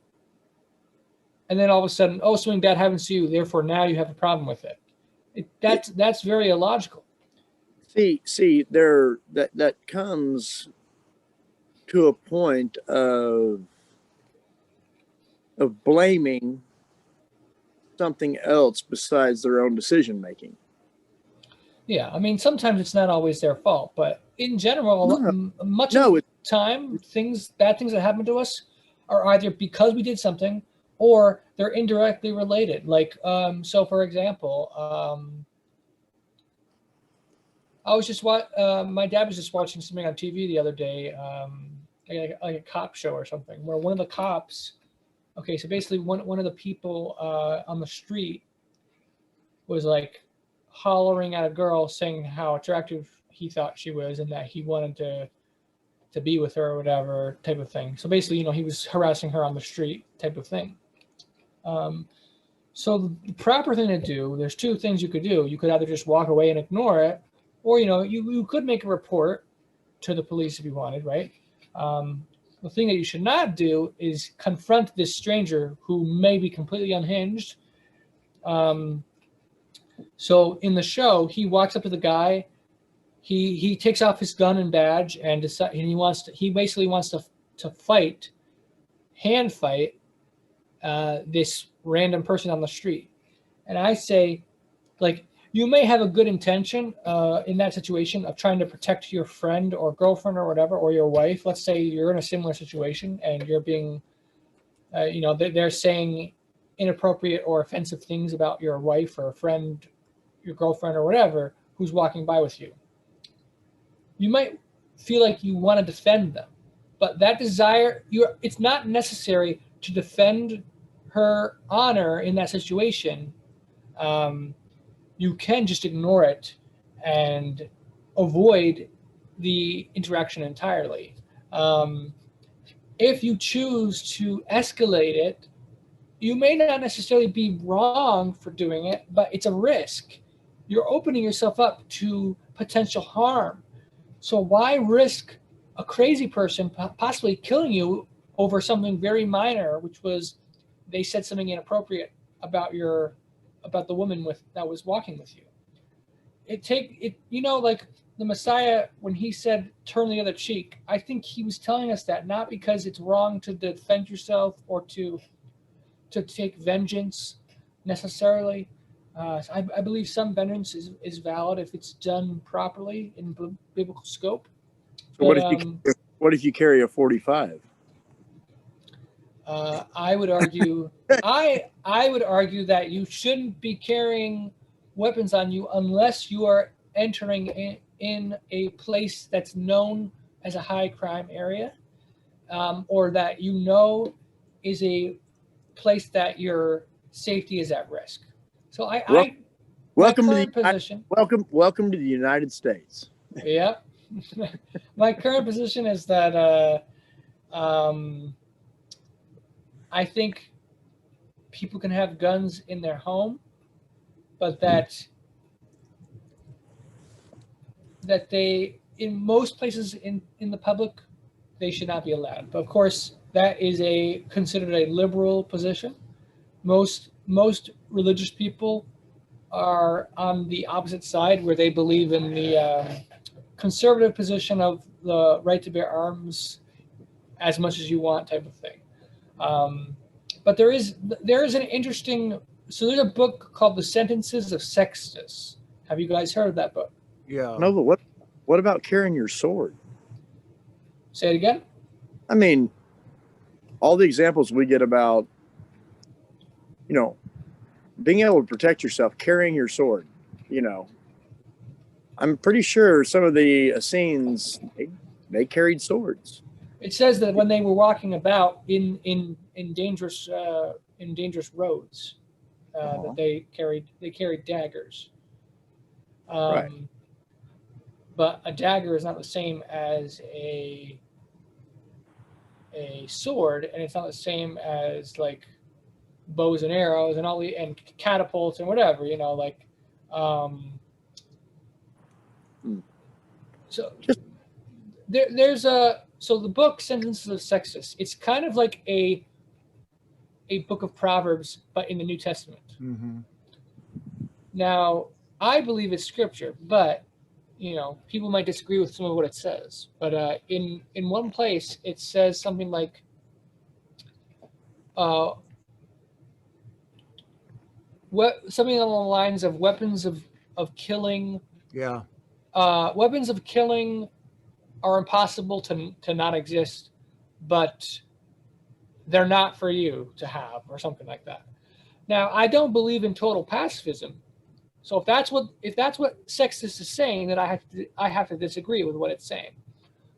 [SPEAKER 2] and then all of a sudden, oh, something bad happens to you, therefore now you have a problem with it. That's very illogical.
[SPEAKER 1] See, there that comes to a point of blaming something else besides their own decision making.
[SPEAKER 2] Yeah, I mean, sometimes it's not always their fault, but in general, much of the time, bad things that happen to us are either because we did something or they're indirectly related. Like, so for example, my dad was just watching something on TV the other day, like a cop show or something, where one of the cops, okay, so basically one of the people on the street was like hollering at a girl saying how attractive he thought she was and that he wanted to be with her or whatever type of thing. So basically, he was harassing her on the street type of thing. So the proper thing to do, there's two things you could do. You could either just walk away and ignore it, or, you could make a report to the police if you wanted, right? The thing that you should not do is confront this stranger who may be completely unhinged. So in the show, he walks up to the guy. He takes off his gun and badge and he basically wants to hand fight this random person on the street. And I say, like, you may have a good intention in that situation of trying to protect your friend or girlfriend or whatever, or your wife. Let's say you're in a similar situation and you're being, they're saying inappropriate or offensive things about your wife or a friend, your girlfriend or whatever, who's walking by with you. You might feel like you want to defend them, but that desire, it's not necessary to defend her honor in that situation. You can just ignore it and avoid the interaction entirely. If you choose to escalate it, you may not necessarily be wrong for doing it, but it's a risk. You're opening yourself up to potential harm. So why risk a crazy person possibly killing you over something very minor, which was they said something inappropriate about the woman that was walking with you? Like the Messiah, when he said turn the other cheek, I think he was telling us that not because it's wrong to defend yourself or to take vengeance necessarily. I believe some vengeance is valid if it's done properly in biblical scope.
[SPEAKER 1] So what if you carry a 45?
[SPEAKER 2] I would argue I would argue that you shouldn't be carrying weapons on you unless you are entering in a place that's known as a high crime area, or that is a place that your safety is at risk. So
[SPEAKER 1] welcome to the United States.
[SPEAKER 2] Yeah. My current position is that I think people can have guns in their home, but that they, in most places in the public, they should not be allowed. But of course, that is considered a liberal position. Most religious people are on the opposite side, where they believe in the conservative position of the right to bear arms as much as you want type of thing. But there is an interesting. So there's a book called The Sentences of Sextus. Have you guys heard of that book?
[SPEAKER 3] Yeah.
[SPEAKER 1] No, but what about carrying your sword?
[SPEAKER 2] Say it again.
[SPEAKER 1] I mean, all the examples we get about, being able to protect yourself, carrying your sword, I'm pretty sure some of the Essenes, they carried swords.
[SPEAKER 2] It says that when they were walking about in dangerous roads, that they carried daggers.
[SPEAKER 1] Right.
[SPEAKER 2] But a dagger is not the same as a sword, and it's not the same as like bows and arrows and and catapults and whatever, like so there's so the book Sentences of Sextus, it's kind of like a book of Proverbs but in the New Testament.
[SPEAKER 3] Mm-hmm.
[SPEAKER 2] Now I believe it's scripture, but people might disagree with some of what it says. But in one place it says something like something along the lines of weapons of killing.
[SPEAKER 3] Yeah.
[SPEAKER 2] Weapons of killing are impossible to not exist, but they're not for you to have, or something like that. Now, I don't believe in total pacifism, so if that's what Sextus is saying, then I have to disagree with what it's saying.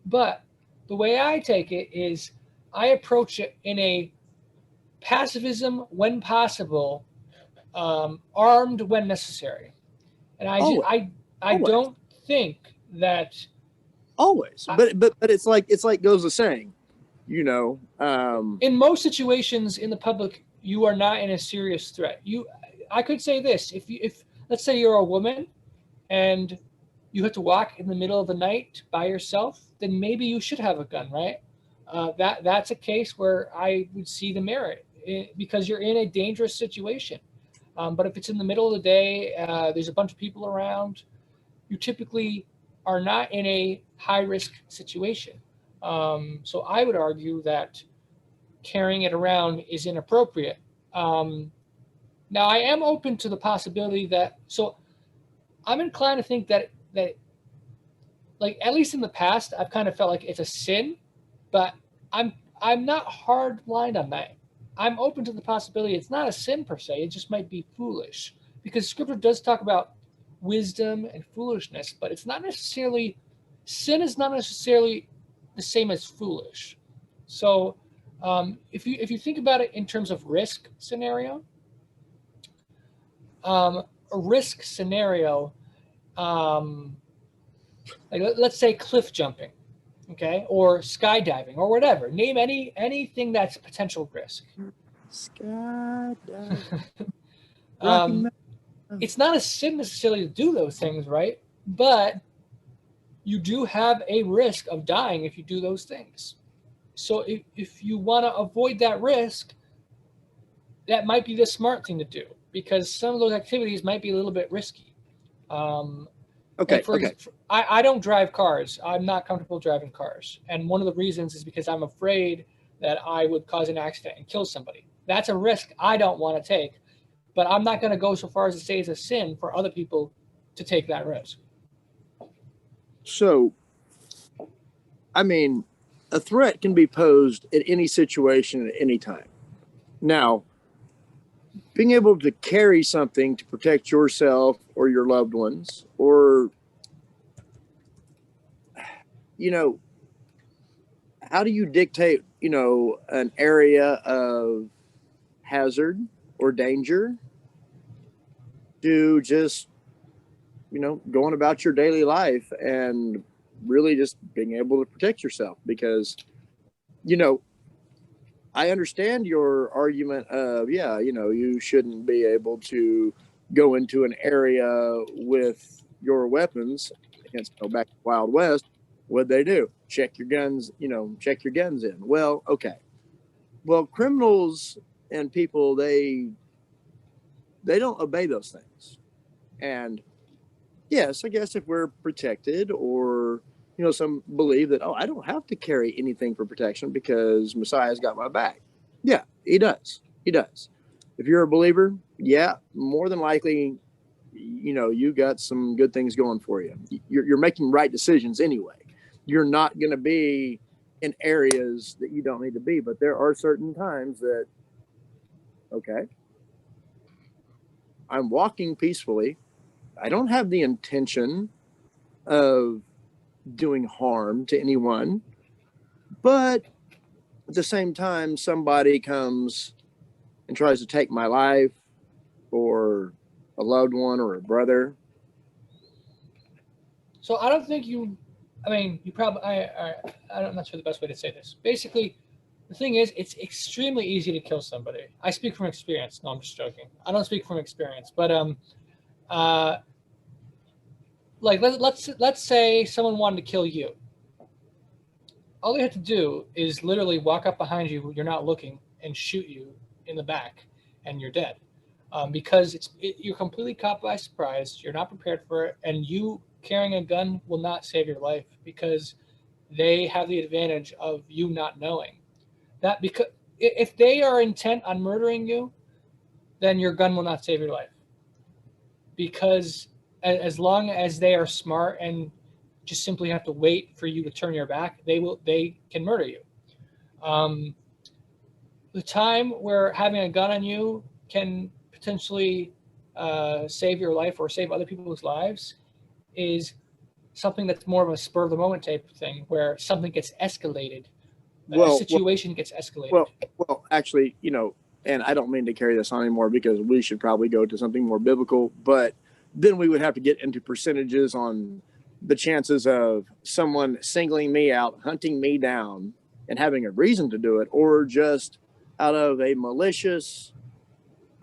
[SPEAKER 2] But the way I take it is I approach it in a pacifism when possible, armed when necessary, and I don't think that
[SPEAKER 1] always, but it's like goes the saying,
[SPEAKER 2] in most situations in the public, you are not in a serious threat. I could say this: if let's say you're a woman and you have to walk in the middle of the night by yourself, then maybe you should have a gun, right? That's a case where I would see the merit, because you're in a dangerous situation. But if it's in the middle of the day, there's a bunch of people around, you typically are not in a high-risk situation. So I would argue that carrying it around is inappropriate. Now, I am open to the possibility so I'm inclined to think that like, at least in the past, I've kind of felt like it's a sin, but I'm not hard-lined on that. I'm open to the possibility it's not a sin per se, it just might be foolish, because Scripture does talk about wisdom and foolishness, but it's not necessarily, sin is not necessarily the same as foolish. So if you think about it in terms of risk scenario, a risk scenario, like let's say cliff jumping, okay, or skydiving, or whatever. Name anything that's a potential risk.
[SPEAKER 1] Skydiving.
[SPEAKER 2] It's not a sin necessarily to do those things, right? But you do have a risk of dying if you do those things. So if you want to avoid that risk, that might be the smart thing to do, because some of those activities might be a little bit risky.
[SPEAKER 1] Okay.
[SPEAKER 2] I don't drive cars. I'm not comfortable driving cars. And one of the reasons is because I'm afraid that I would cause an accident and kill somebody. That's a risk I don't want to take. But I'm not going to go so far as to say it's a sin for other people to take that risk.
[SPEAKER 1] So, I mean, a threat can be posed at any situation at any time. Now, being able to carry something to protect yourself or your loved ones, or, how do you dictate, an area of hazard or danger to just, going about your daily life and really just being able to protect yourself? Because, I understand your argument of, you shouldn't be able to go into an area with your weapons. Against, back to Wild West, what'd they do? Check your guns in. Well, okay. Well, criminals and people, they don't obey those things. And yes, I guess if we're protected, or, some believe that, I don't have to carry anything for protection because Messiah's got my back. Yeah, he does. He does. If you're a believer, yeah, more than likely, you got some good things going for you. You're making right decisions anyway. You're not going to be in areas that you don't need to be, but there are certain times that, okay, I'm walking peacefully. I don't have the intention of doing harm to anyone, but at the same time, somebody comes and tries to take my life, or a loved one, or a brother.
[SPEAKER 2] So I don't think you probably, I'm not sure the best way to say this. Basically, The thing is, it's extremely easy to kill somebody. I speak from experience. No, I'm just joking. I don't speak from experience, but like let's say someone wanted to kill you. All they have to do is literally walk up behind you. You're not looking, and shoot you in the back, and you're dead. Because you're completely caught by surprise. You're not prepared for it, and you carrying a gun will not save your life because they have the advantage of you not knowing. That because if they are intent on murdering you, then your gun will not save your life. Because as long as they are smart and just simply have to wait for you to turn your back, they can murder you. The time where having a gun on you can potentially save your life or save other people's lives is something that's more of a spur of the moment type of thing, where something gets escalated. A situation gets escalated.
[SPEAKER 1] Well, actually, and I don't mean to carry this on anymore because we should probably go to something more biblical, but then we would have to get into percentages on the chances of someone singling me out, hunting me down, and having a reason to do it, or just out of a malicious,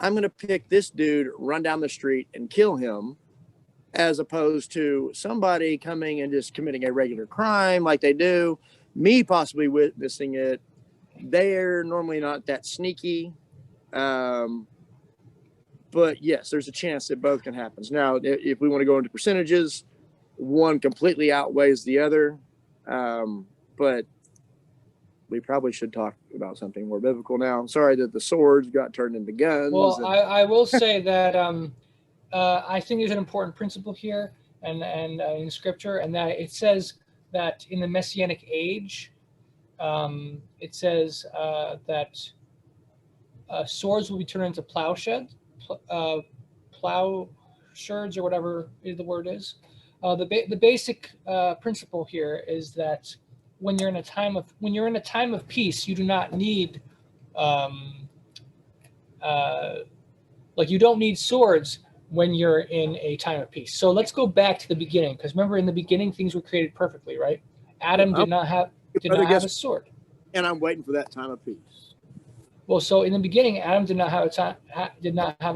[SPEAKER 1] I'm going to pick this dude, run down the street and kill him, as opposed to somebody coming and just committing a regular crime like they do, me possibly witnessing it. They're normally not that sneaky. But yes, there's a chance that both can happen. Now, if we want to go into percentages, one completely outweighs the other. But we probably should talk about something more biblical now. I'm sorry that the swords got turned into guns.
[SPEAKER 2] Well, I will say that I think there's an important principle here and in Scripture, and that it says that in the Messianic age, it says that swords will be turned into plowshares, or whatever the word is. The basic principle here is that when you're in a time of peace, you do not need you don't need swords when you're in a time of peace. So let's go back to the beginning, because remember, in the beginning things were created perfectly, right? Adam did not have a sword, and
[SPEAKER 1] I'm waiting for that time of peace.
[SPEAKER 2] Well, so in the beginning, Adam did not have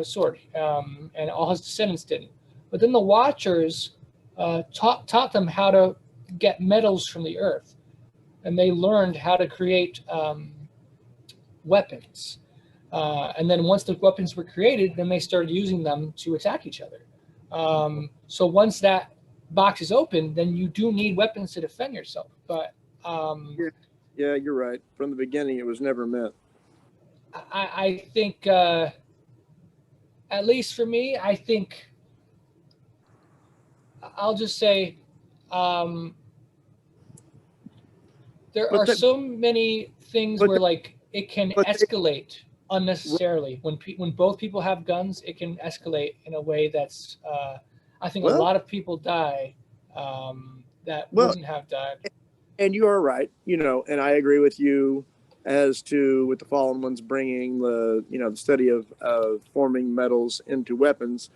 [SPEAKER 2] a sword, and all his descendants didn't. But then the Watchers taught them how to get metals from the earth, and they learned how to create weapons. And then once the weapons were created, then they started using them to attack each other. So once that box is open, then you do need weapons to defend yourself. But
[SPEAKER 1] yeah, you're right. From the beginning, it was never meant.
[SPEAKER 2] I think, at least for me, I think I'll just say there are so many things where it can escalate unnecessarily. When both people have guns, it can escalate in a way that's I think a lot of people die that wouldn't have died.
[SPEAKER 1] And you are right, and I agree with you as to with the fallen ones bringing the study of forming metals into weapons.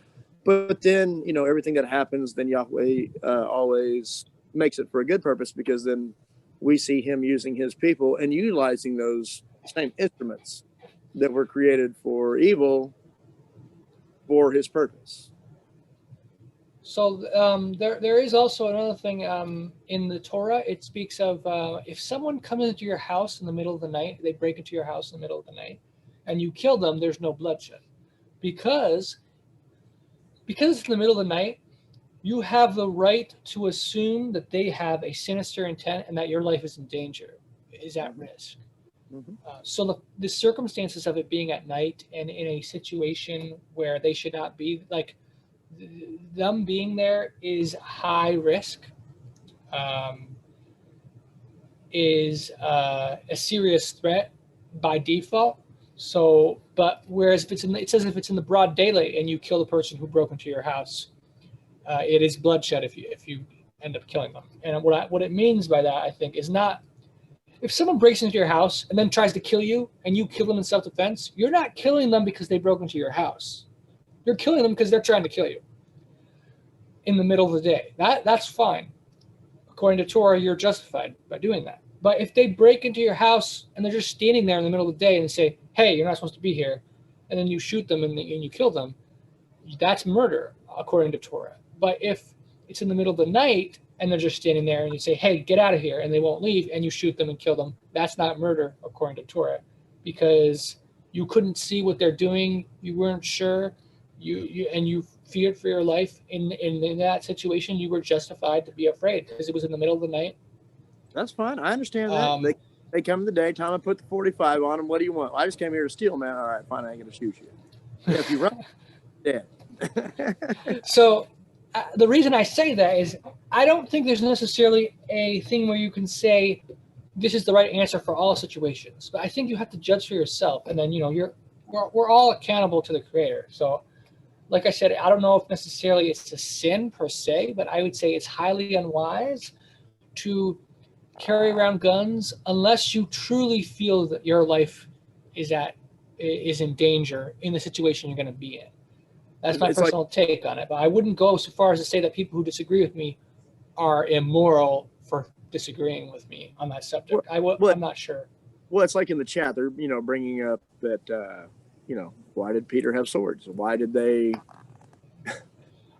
[SPEAKER 1] But then everything that happens, then Yahweh always makes it for a good purpose, because then we see him using his people and utilizing those same instruments that were created for evil for his purpose.
[SPEAKER 2] So there is also another thing in the Torah. It speaks of if someone comes into your house in the middle of the night, they break into your house in the middle of the night, and you kill them, there's no bloodshed. Because it's in the middle of the night, you have the right to assume that they have a sinister intent and that your life is in danger, is at risk. Mm-hmm. So the circumstances of it being at night and in a situation where they should not be, them being there is high risk, is a serious threat by default. So, but whereas it says if it's in the broad daylight and you kill the person who broke into your house, it is bloodshed if you end up killing them. And what it means by that, I think, is not if someone breaks into your house and then tries to kill you and you kill them in self-defense, you're not killing them because they broke into your house. You're killing them because they're trying to kill you in the middle of the day. That's fine. According to Torah, you're justified by doing that. But if they break into your house and they're just standing there in the middle of the day and say, hey, you're not supposed to be here, and then you shoot them and you kill them, that's murder according to Torah. But if it's in the middle of the night and they're just standing there and you say, hey, get out of here, and they won't leave, and you shoot them and kill them, that's not murder according to Torah, because you couldn't see what they're doing, you weren't sure, you feared for your life. In that situation, you were justified to be afraid because it was in the middle of the night.
[SPEAKER 1] That's fine. I understand that. They come in the daytime and put the 45 on them. What do you want? I just came here to steal, man. All right, fine. I ain't going to shoot you. Yeah, if you run, dead.
[SPEAKER 2] So the reason I say that is I don't think there's necessarily a thing where you can say this is the right answer for all situations. But I think you have to judge for yourself. And then, we're all accountable to the Creator. So like I said, I don't know if necessarily it's a sin per se, but I would say it's highly unwise to carry around guns unless you truly feel that your life is in danger in the situation you're going to be in. That's my personal take on it. But I wouldn't go so far as to say that people who disagree with me are immoral for disagreeing with me on that subject. I'm not sure.
[SPEAKER 1] Well, it's like in the chat, they're bringing up that why did Peter have swords? Why did they?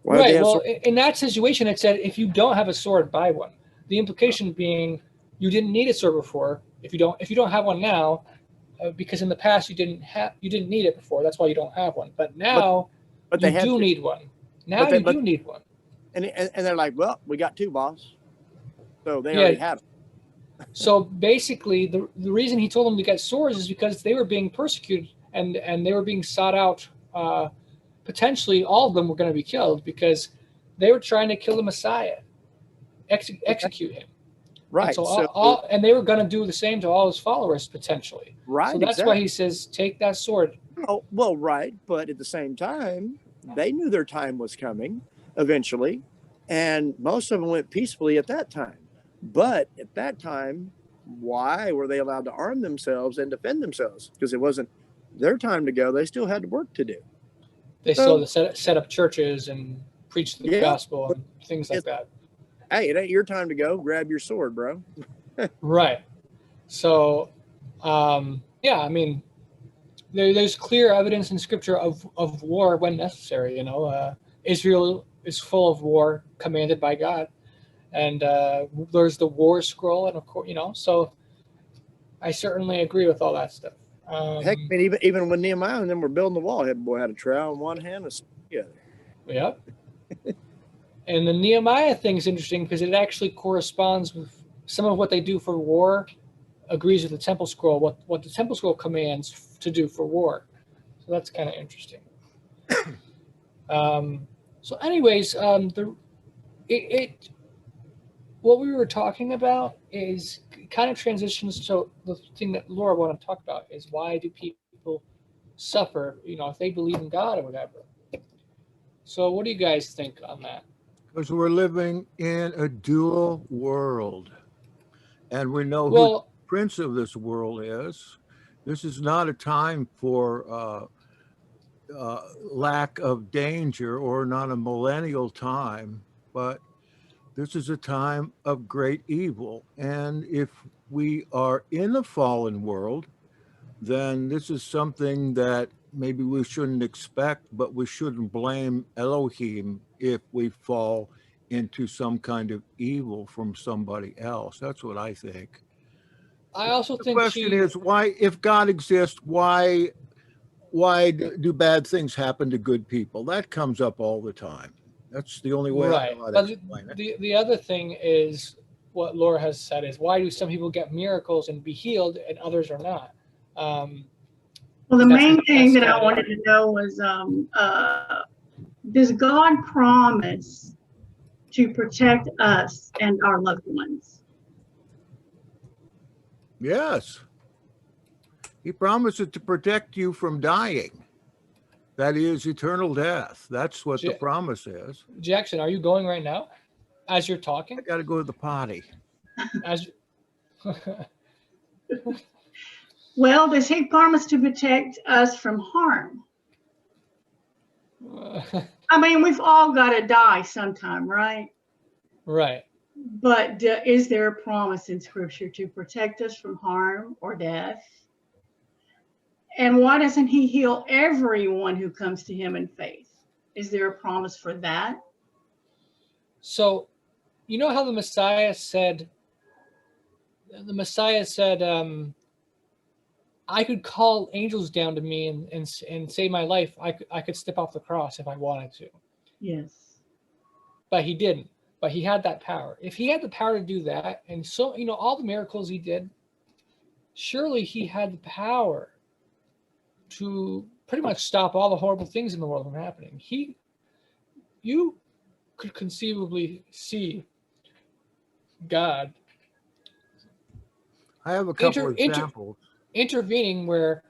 [SPEAKER 2] Right. Well, in that situation, it said if you don't have a sword, buy one. The implication being you didn't need a sword before. If you don't have one now, because in the past you didn't need it before. That's why you don't have one. But now you do need one. Now you do need one.
[SPEAKER 1] And they're like, well, we got two, boss. So they already have it.
[SPEAKER 2] So basically, the reason he told them to get swords is because they were being persecuted and they were being sought out. Potentially, all of them were going to be killed because they were trying to kill the Messiah, execute him.
[SPEAKER 1] Right.
[SPEAKER 2] And so and they were going to do the same to all his followers potentially.
[SPEAKER 1] Right.
[SPEAKER 2] So that's why he says, take that sword.
[SPEAKER 1] Oh, well, right. But at the same time, they knew their time was coming eventually. And most of them went peacefully at that time. But at that time, why were they allowed to arm themselves and defend themselves? Because it wasn't their time to go. They still had work to do.
[SPEAKER 2] They still had to set up churches and preach the gospel and things like that.
[SPEAKER 1] Hey, it ain't your time to go. Grab your sword, bro.
[SPEAKER 2] Right. So, I mean, there's clear evidence in Scripture of war when necessary. Israel is full of war commanded by God, and there's the war scroll, and of course, So, I certainly agree with all that stuff.
[SPEAKER 1] Heck, I mean, even when Nehemiah and them were building the wall, boy had a trowel in one hand and a sword in the other.
[SPEAKER 2] Yep. And the Nehemiah thing is interesting because it actually corresponds with some of what they do for war, agrees with the Temple Scroll, what the Temple Scroll commands to do for war. So that's kind of interesting. So anyways, what we were talking about is kind of transitions to the thing that Laura wanted to talk about is why do people suffer, if they believe in God or whatever. So what do you guys think on that?
[SPEAKER 3] Because we're living in a dual world. And we know who the prince of this world is. This is not a time for lack of danger or not a millennial time, but this is a time of great evil. And if we are in a fallen world, then this is something that maybe we shouldn't expect, but we shouldn't blame Elohim if we fall into some kind of evil from somebody else. That's what I think.
[SPEAKER 2] I also think
[SPEAKER 3] the question is why, if God exists, why do bad things happen to good people? That comes up all the time. That's the only way I know how to explain it.
[SPEAKER 2] The other thing is what Laura has said is why do some people get miracles and be healed and others are not?
[SPEAKER 4] Well, the main thing that I wanted to know was, does God promise to protect us and our loved ones?
[SPEAKER 3] Yes. He promises to protect you from dying. That is eternal death. That's what the promise is.
[SPEAKER 2] Jackson, are you going right now as you're talking?
[SPEAKER 3] I got to go to the potty.
[SPEAKER 4] Well, does he promise to protect us from harm? I mean, we've all got to die sometime, right?
[SPEAKER 2] Right.
[SPEAKER 4] But is there a promise in Scripture to protect us from harm or death? And why doesn't he heal everyone who comes to him in faith? Is there a promise for that?
[SPEAKER 2] So, you know how the Messiah said, I could call angels down to me and save my life. I could step off the cross if I wanted to.
[SPEAKER 4] Yes.
[SPEAKER 2] But he didn't. But he had that power. If he had the power to do that, and so, you know, all the miracles he did, surely he had the power to pretty much stop all the horrible things in the world from happening. You could conceivably see God
[SPEAKER 3] I have a couple examples.
[SPEAKER 2] intervening where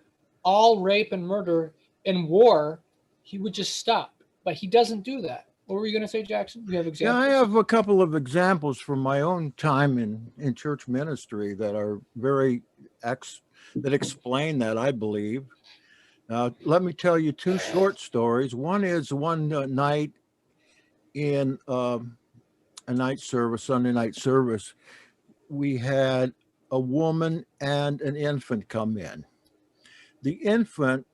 [SPEAKER 2] all rape and murder and war, he would just stop. But he doesn't do that. What were you going to say, Jackson? You have examples?
[SPEAKER 3] Yeah, I have a couple of examples from my own time in church ministry that are that explain that, I believe. Let me tell you two short stories. One is one night in a night service, Sunday night service, we had a woman and an infant come in. The infant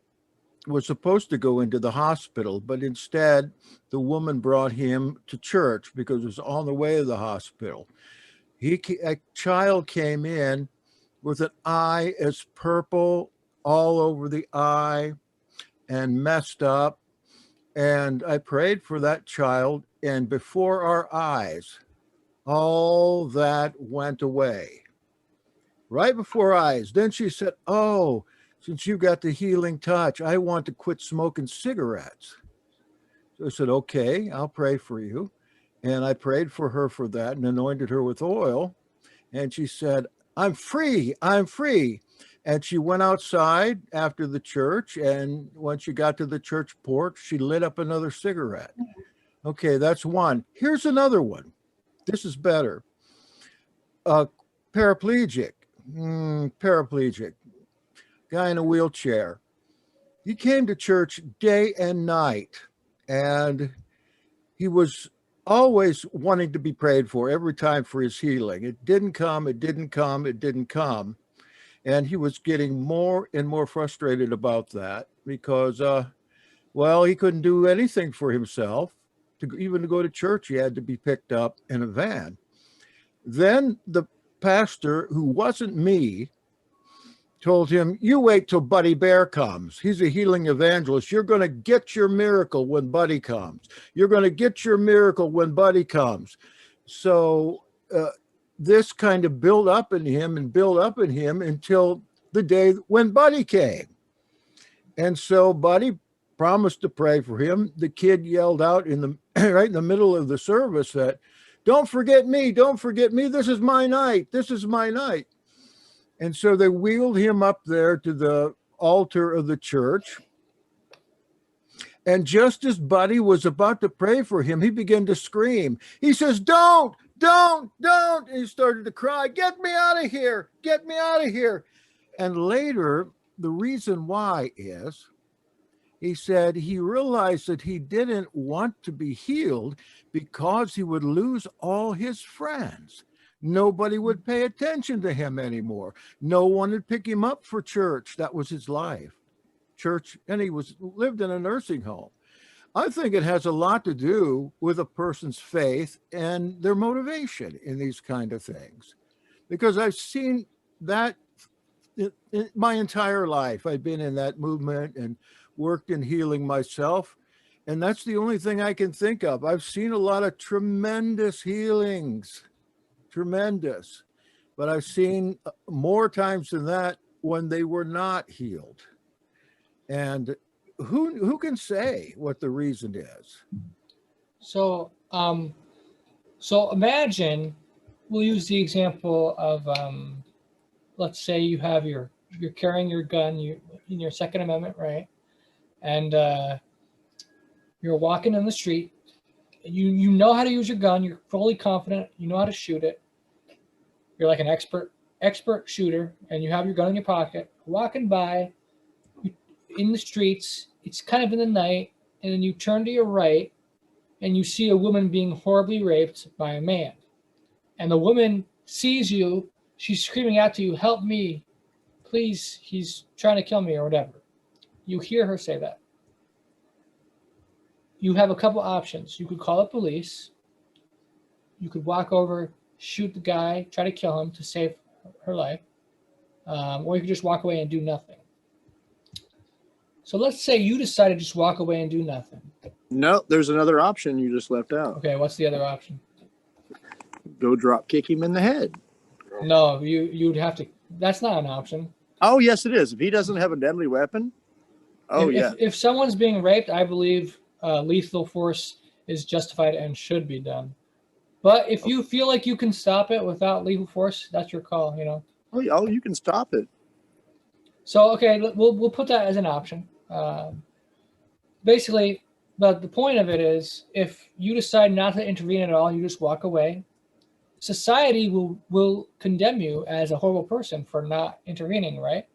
[SPEAKER 3] was supposed to go into the hospital, but instead the woman brought him to church because it was on the way to the hospital. A child came in with an eye as purple all over the eye and messed up. And I prayed for that child, and before our eyes, all that went away. Right before our eyes. Then she said, "Oh, since you got the healing touch, I want to quit smoking cigarettes." So I said, "Okay, I'll pray for you." And I prayed for her for that and anointed her with oil. And she said, "I'm free, I'm free." And she went outside after the church. And when she got to the church porch, she lit up another cigarette. Okay, that's one. Here's another one. This is better. Paraplegic, guy in a wheelchair. He came to church day and night, and he was always wanting to be prayed for every time for his healing. It didn't come, it didn't come, it didn't come. And he was getting more and more frustrated about that because, well, he couldn't do anything for himself. Even to go to church, he had to be picked up in a van. Then the pastor, who wasn't me, told him, "You wait till Buddy Bear comes. He's a healing evangelist. You're going to get your miracle when Buddy comes. You're going to get your miracle when Buddy comes." So this kind of built up in him until the day when Buddy came. And so Buddy promised to pray for him. The kid yelled out right in the middle of the service that, "Don't forget me, don't forget me. This is my night. This is my night." And so they wheeled him up there to the altar of the church. And just as Buddy was about to pray for him, he began to scream. He says, don't. And he started to cry, "Get me out of here, get me out of here." And later, the reason why is, he said he realized that he didn't want to be healed because he would lose all his friends. Nobody would pay attention to him anymore. No one would pick him up for church. That was his life, church, and he lived in a nursing home. I think it has a lot to do with a person's faith and their motivation in these kind of things, because I've seen that in my entire life. I've been in that movement and worked in healing myself, and that's the only thing I can think of. I've seen a lot of tremendous healings, tremendous, but I've seen more times than that when they were not healed. And who can say what the reason is?
[SPEAKER 2] So, imagine, we'll use the example of, let's say you're carrying your gun, in your Second Amendment, right? And you're walking in the street. You know how to use your gun. You're fully confident. You know how to shoot it. You're like an expert shooter, and you have your gun in your pocket. Walking by in the streets, it's kind of in the night, and then you turn to your right, and you see a woman being horribly raped by a man. and the woman sees you, she's screaming out to you, help me, please, he's trying to kill me or whatever. You hear her say that. You have a couple options. You could call the police. You could walk over, shoot the guy, try to kill him to save her life. Or you could just walk away and do nothing. So let's say you decide to just walk away and do nothing.
[SPEAKER 1] No, there's another option you just left out.
[SPEAKER 2] Okay, what's the other option?
[SPEAKER 1] Go drop kick him in the head.
[SPEAKER 2] No, you'd have to. That's not an option.
[SPEAKER 1] Oh, yes, it is. If he doesn't have a deadly weapon. Oh, yeah.
[SPEAKER 2] If someone's being raped, I believe lethal force is justified and should be done. But if you feel like you can stop it without lethal force, that's your call, you know.
[SPEAKER 1] Oh, you can stop it.
[SPEAKER 2] So, okay, we'll put that as an option. Basically, but the point of it is, if you decide not to intervene at all, you just walk away, society will condemn you as a horrible person for not intervening, right?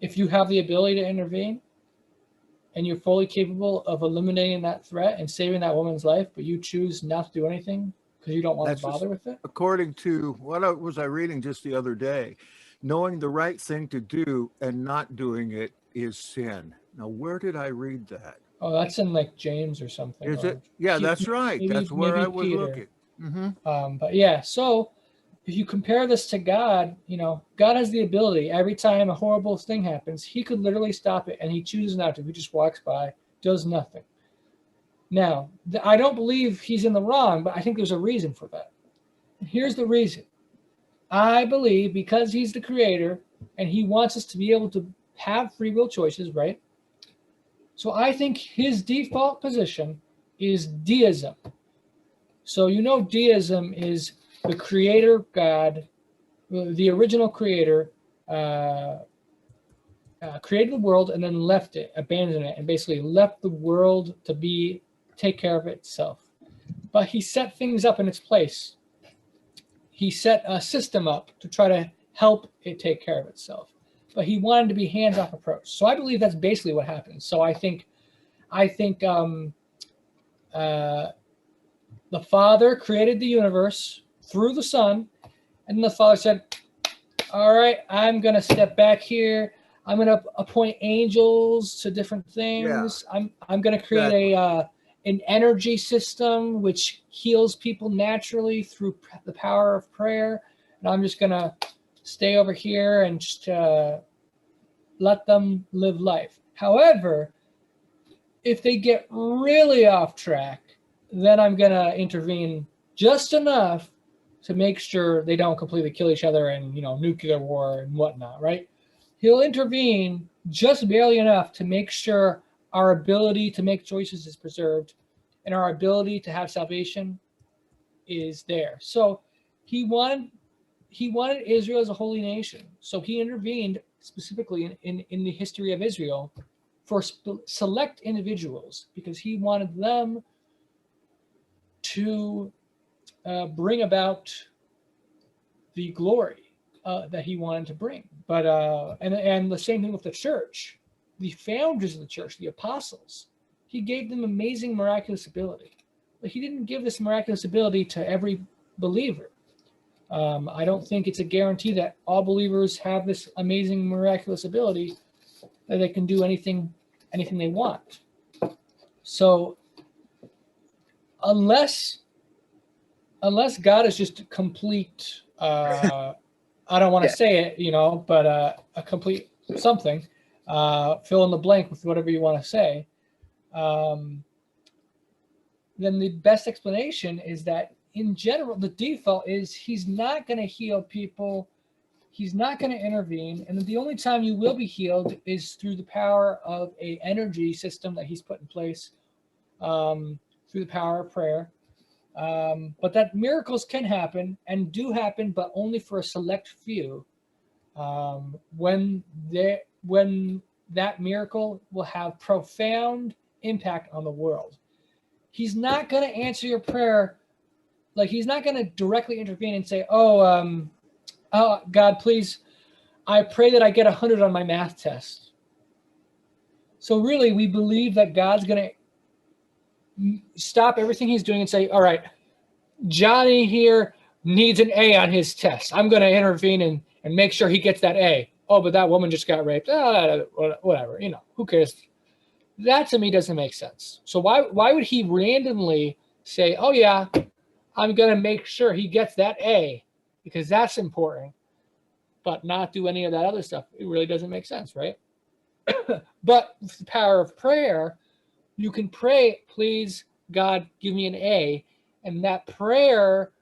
[SPEAKER 2] If you have the ability to intervene and you're fully capable of eliminating that threat and saving that woman's life, but you choose not to do anything because you don't want to bother with it?
[SPEAKER 3] According to what was I reading just the other day, knowing the right thing to do and not doing it is sin. Now, where did I read that?
[SPEAKER 2] Oh, that's in like James or something.
[SPEAKER 3] Is it? Yeah, that's right. That's where I was looking. Mm-hmm.
[SPEAKER 2] But yeah, so if you compare this to God, you know, God has the ability, every time a horrible thing happens, he could literally stop it, and he chooses not to. He just walks by, does nothing. Now, I don't believe he's in the wrong, but I think there's a reason for that. And here's the reason. I believe because he's the creator and he wants us to be able to have free will choices, right? So I think his default position is deism. So you know deism is the creator God, the original creator, created the world and then left it, abandoned it, and basically left the world to take care of itself. But he set things up in its place. He set a system up to try to help it take care of itself. But he wanted to be hands-off approach. So I believe that's basically what happened. So I think the Father created the universe through the Son, and the Father said, all right, I'm going to step back here. I'm going to appoint angels to different things. Yeah. I'm going to create an energy system which heals people naturally through the power of prayer. And I'm just going to stay over here and just let them live life. However, if they get really off track, then I'm going to intervene just enough to make sure they don't completely kill each other and, you know, nuclear war and whatnot, right? He'll intervene just barely enough to make sure our ability to make choices is preserved and our ability to have salvation is there. So he wanted Israel as a holy nation. So he intervened specifically in the history of Israel for select individuals because he wanted them to bring about the glory that he wanted to bring. But and the same thing with the church, the founders of the church, the apostles, he gave them amazing miraculous ability. But he didn't give this miraculous ability to every believer. I don't think it's a guarantee that all believers have this amazing miraculous ability that they can do anything they want. So unless God is just a complete, I don't want to say it, you know, but a complete something, fill in the blank with whatever you want to say, then the best explanation is that in general, the default is he's not going to heal people. He's not going to intervene. And the only time you will be healed is through the power of an energy system that he's put in place, through the power of prayer. But that miracles can happen and do happen, but only for a select few. When that miracle will have profound impact on the world. He's not going to answer your prayer. Like he's not going to directly intervene and say, oh, God, please, I pray that I get 100 on my math test. So really, we believe that God's going to stop everything he's doing and say, all right, Johnny here needs an A on his test. I'm going to intervene and make sure he gets that A. Oh, but that woman just got raped. Whatever, who cares? That to me doesn't make sense. So why would he randomly say, oh yeah, I'm going to make sure he gets that A because that's important, but not do any of that other stuff? It really doesn't make sense, right? But with the power of prayer, you can pray, please, God, give me an A. And that prayer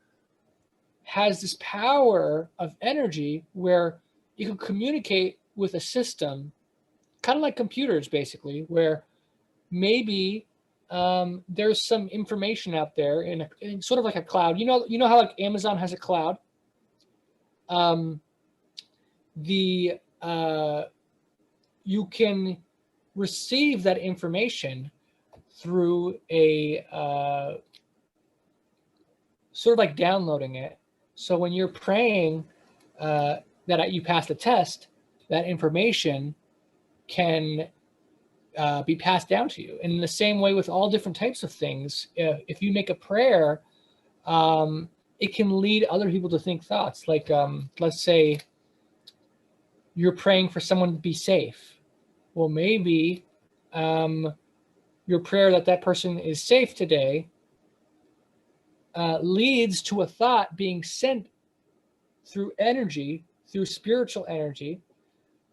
[SPEAKER 2] has this power of energy where you can communicate with a system, kind of like computers, basically, where maybe there's some information out there in sort of like a cloud. You know how like Amazon has a cloud? You can receive that information through a sort of like downloading it. So when you're praying that you pass the test, that information can be passed down to you. And in the same way with all different types of things, if you make a prayer, it can lead other people to think thoughts. Like, let's say you're praying for someone to be safe. Well, maybe your prayer that person is safe today leads to a thought being sent through energy, through spiritual energy,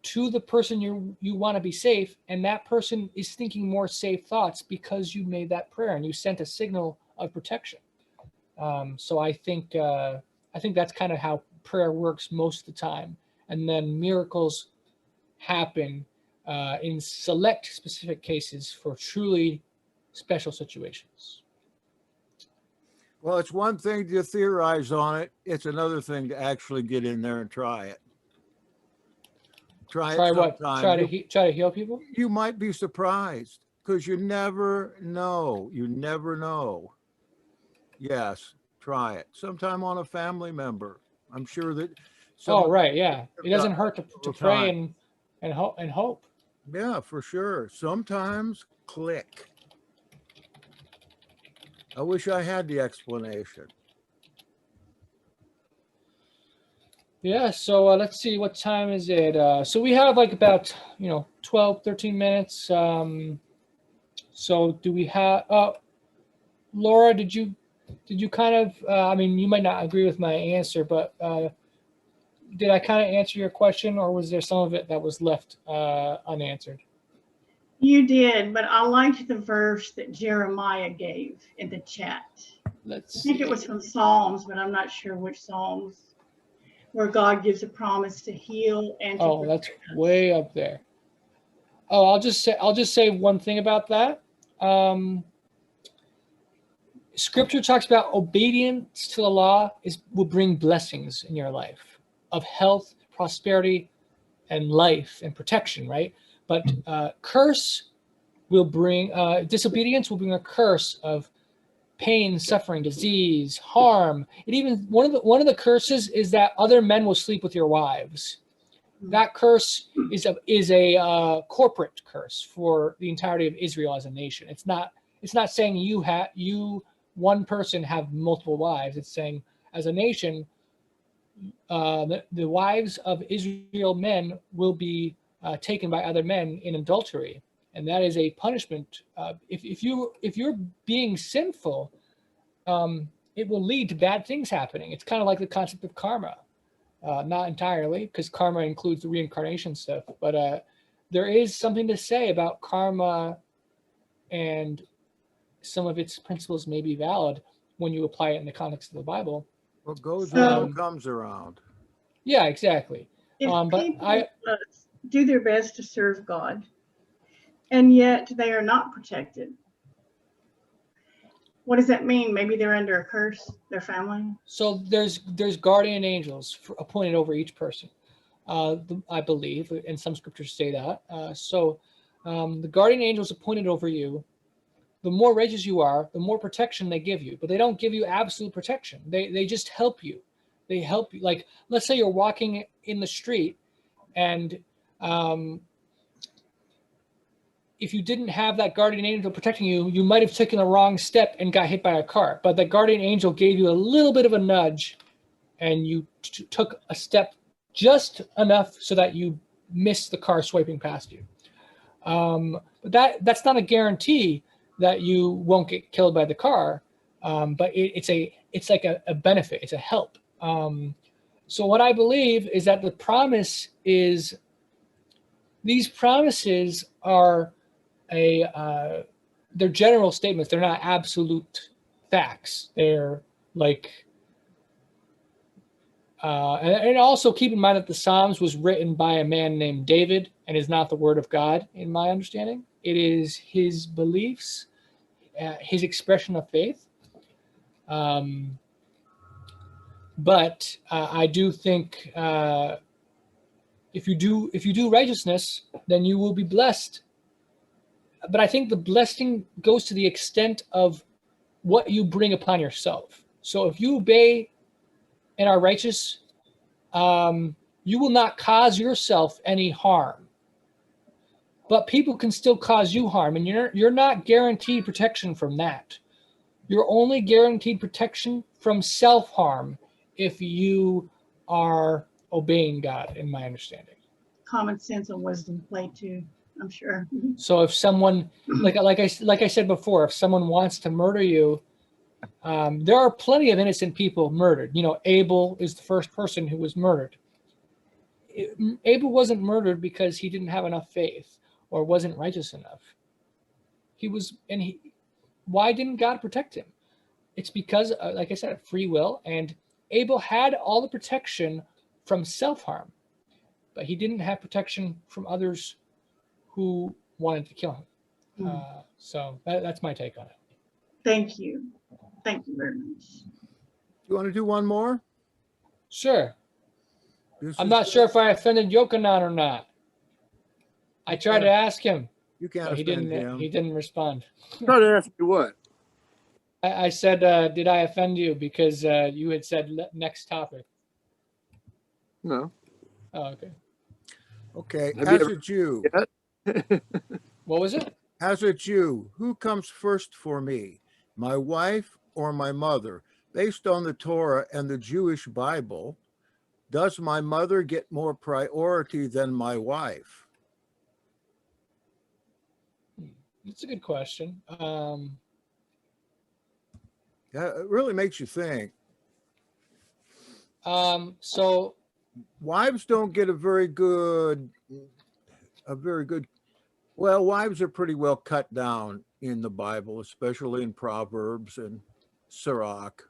[SPEAKER 2] to the person you want to be safe, and that person is thinking more safe thoughts because you made that prayer and you sent a signal of protection. So I think that's kind of how prayer works most of the time, and then miracles happen in select specific cases for truly special situations.
[SPEAKER 3] Well, it's one thing to theorize on it. It's another thing to actually get in there and try it. Try it
[SPEAKER 2] what?
[SPEAKER 3] sometime.
[SPEAKER 2] Try to heal people?
[SPEAKER 3] You might be surprised because you never know. You never know. Yes, try it. Sometime on a family member. I'm sure that.
[SPEAKER 2] Oh, right. Yeah. It doesn't hurt to pray and hope.
[SPEAKER 3] Yeah, for sure. Sometimes click. I wish I had the explanation.
[SPEAKER 2] Yeah, so let's see, what time is it? So we have like about 12, 13 minutes. So do we have Laura, did you kind of you might not agree with my answer, but did I kind of answer your question, or was there some of it that was left unanswered?
[SPEAKER 4] You did, but I liked the verse that Jeremiah gave in the chat. I think it was from Psalms, but I'm not sure which Psalms, where God gives a promise to heal and to protect
[SPEAKER 2] that's
[SPEAKER 4] us.
[SPEAKER 2] way up there. Oh, I'll just say one thing about that. Scripture talks about obedience to the law will bring blessings in your life of health, prosperity, and life and protection, right? But curse will bring disobedience will bring a curse of pain, suffering, disease, harm. It even one of the curses is that other men will sleep with your wives. That curse is a corporate curse for the entirety of Israel as a nation. It's not saying you one person have multiple wives. It's saying as a nation, the wives of Israel men will be taken by other men in adultery, and that is a punishment. If you're being sinful, it will lead to bad things happening. It's kind of like the concept of karma. Not entirely, because karma includes the reincarnation stuff, but there is something to say about karma, and some of its principles may be valid when you apply it in the context of the Bible.
[SPEAKER 3] What goes around comes around.
[SPEAKER 2] Yeah, exactly.
[SPEAKER 4] If
[SPEAKER 2] But
[SPEAKER 4] people do their best to serve God, and yet they are not protected, what does that mean? Maybe they're under a curse, their family?
[SPEAKER 2] So there's guardian angels appointed over each person, I believe, and some scriptures say that. So the guardian angels appointed over you, the more righteous you are, the more protection they give you. But they don't give you absolute protection. They just help you. They help you. Like, let's say you're walking in the street, and if you didn't have that guardian angel protecting you, you might have taken the wrong step and got hit by a car. But the guardian angel gave you a little bit of a nudge, and you took a step just enough so that you missed the car swiping past you. But that's not a guarantee that you won't get killed by the car. But it's like a benefit. It's a help. So what I believe is that the promise is, these promises are they're general statements. They're not absolute facts. They're like, and also keep in mind that the Psalms was written by a man named David and is not the word of God, in my understanding. It is his beliefs, his expression of faith. But I do think if you do righteousness, then you will be blessed. But I think the blessing goes to the extent of what you bring upon yourself. So if you obey and are righteous, you will not cause yourself any harm. But people can still cause you harm, and you're not guaranteed protection from that. You're only guaranteed protection from self-harm if you are obeying God, in my understanding.
[SPEAKER 4] Common sense and wisdom play too, I'm sure.
[SPEAKER 2] So if someone, like I said before, if someone wants to murder you, there are plenty of innocent people murdered. You know, Abel is the first person who was murdered. Abel wasn't murdered because he didn't have enough faith or wasn't righteous enough. Why didn't God protect him? It's because, like I said, free will, and Abel had all the protection from self-harm, but he didn't have protection from others who wanted to kill him. So that's my take on it.
[SPEAKER 4] Thank you. Thank you very much.
[SPEAKER 3] You want to do one more?
[SPEAKER 2] Sure. I'm not sure if I offended Yochanan or not. I tried to ask him.
[SPEAKER 3] You can't
[SPEAKER 2] but
[SPEAKER 3] offend him.
[SPEAKER 2] He didn't respond.
[SPEAKER 1] Try to ask you what?
[SPEAKER 2] I said, did I offend you? Because you had said next topic.
[SPEAKER 1] No.
[SPEAKER 2] Oh, okay.
[SPEAKER 3] Okay,
[SPEAKER 1] Have you
[SPEAKER 3] as
[SPEAKER 1] ever-
[SPEAKER 3] a Jew,
[SPEAKER 2] What was it?
[SPEAKER 3] as a Jew, who comes first for me, my wife or my mother? Based on the Torah and the Jewish Bible, does my mother get more priority than my wife?
[SPEAKER 2] It's a good question.
[SPEAKER 3] Yeah, it really makes you think.
[SPEAKER 2] So
[SPEAKER 3] Wives don't get a very good, well, wives are pretty well cut down in the Bible, especially in Proverbs and Sirach.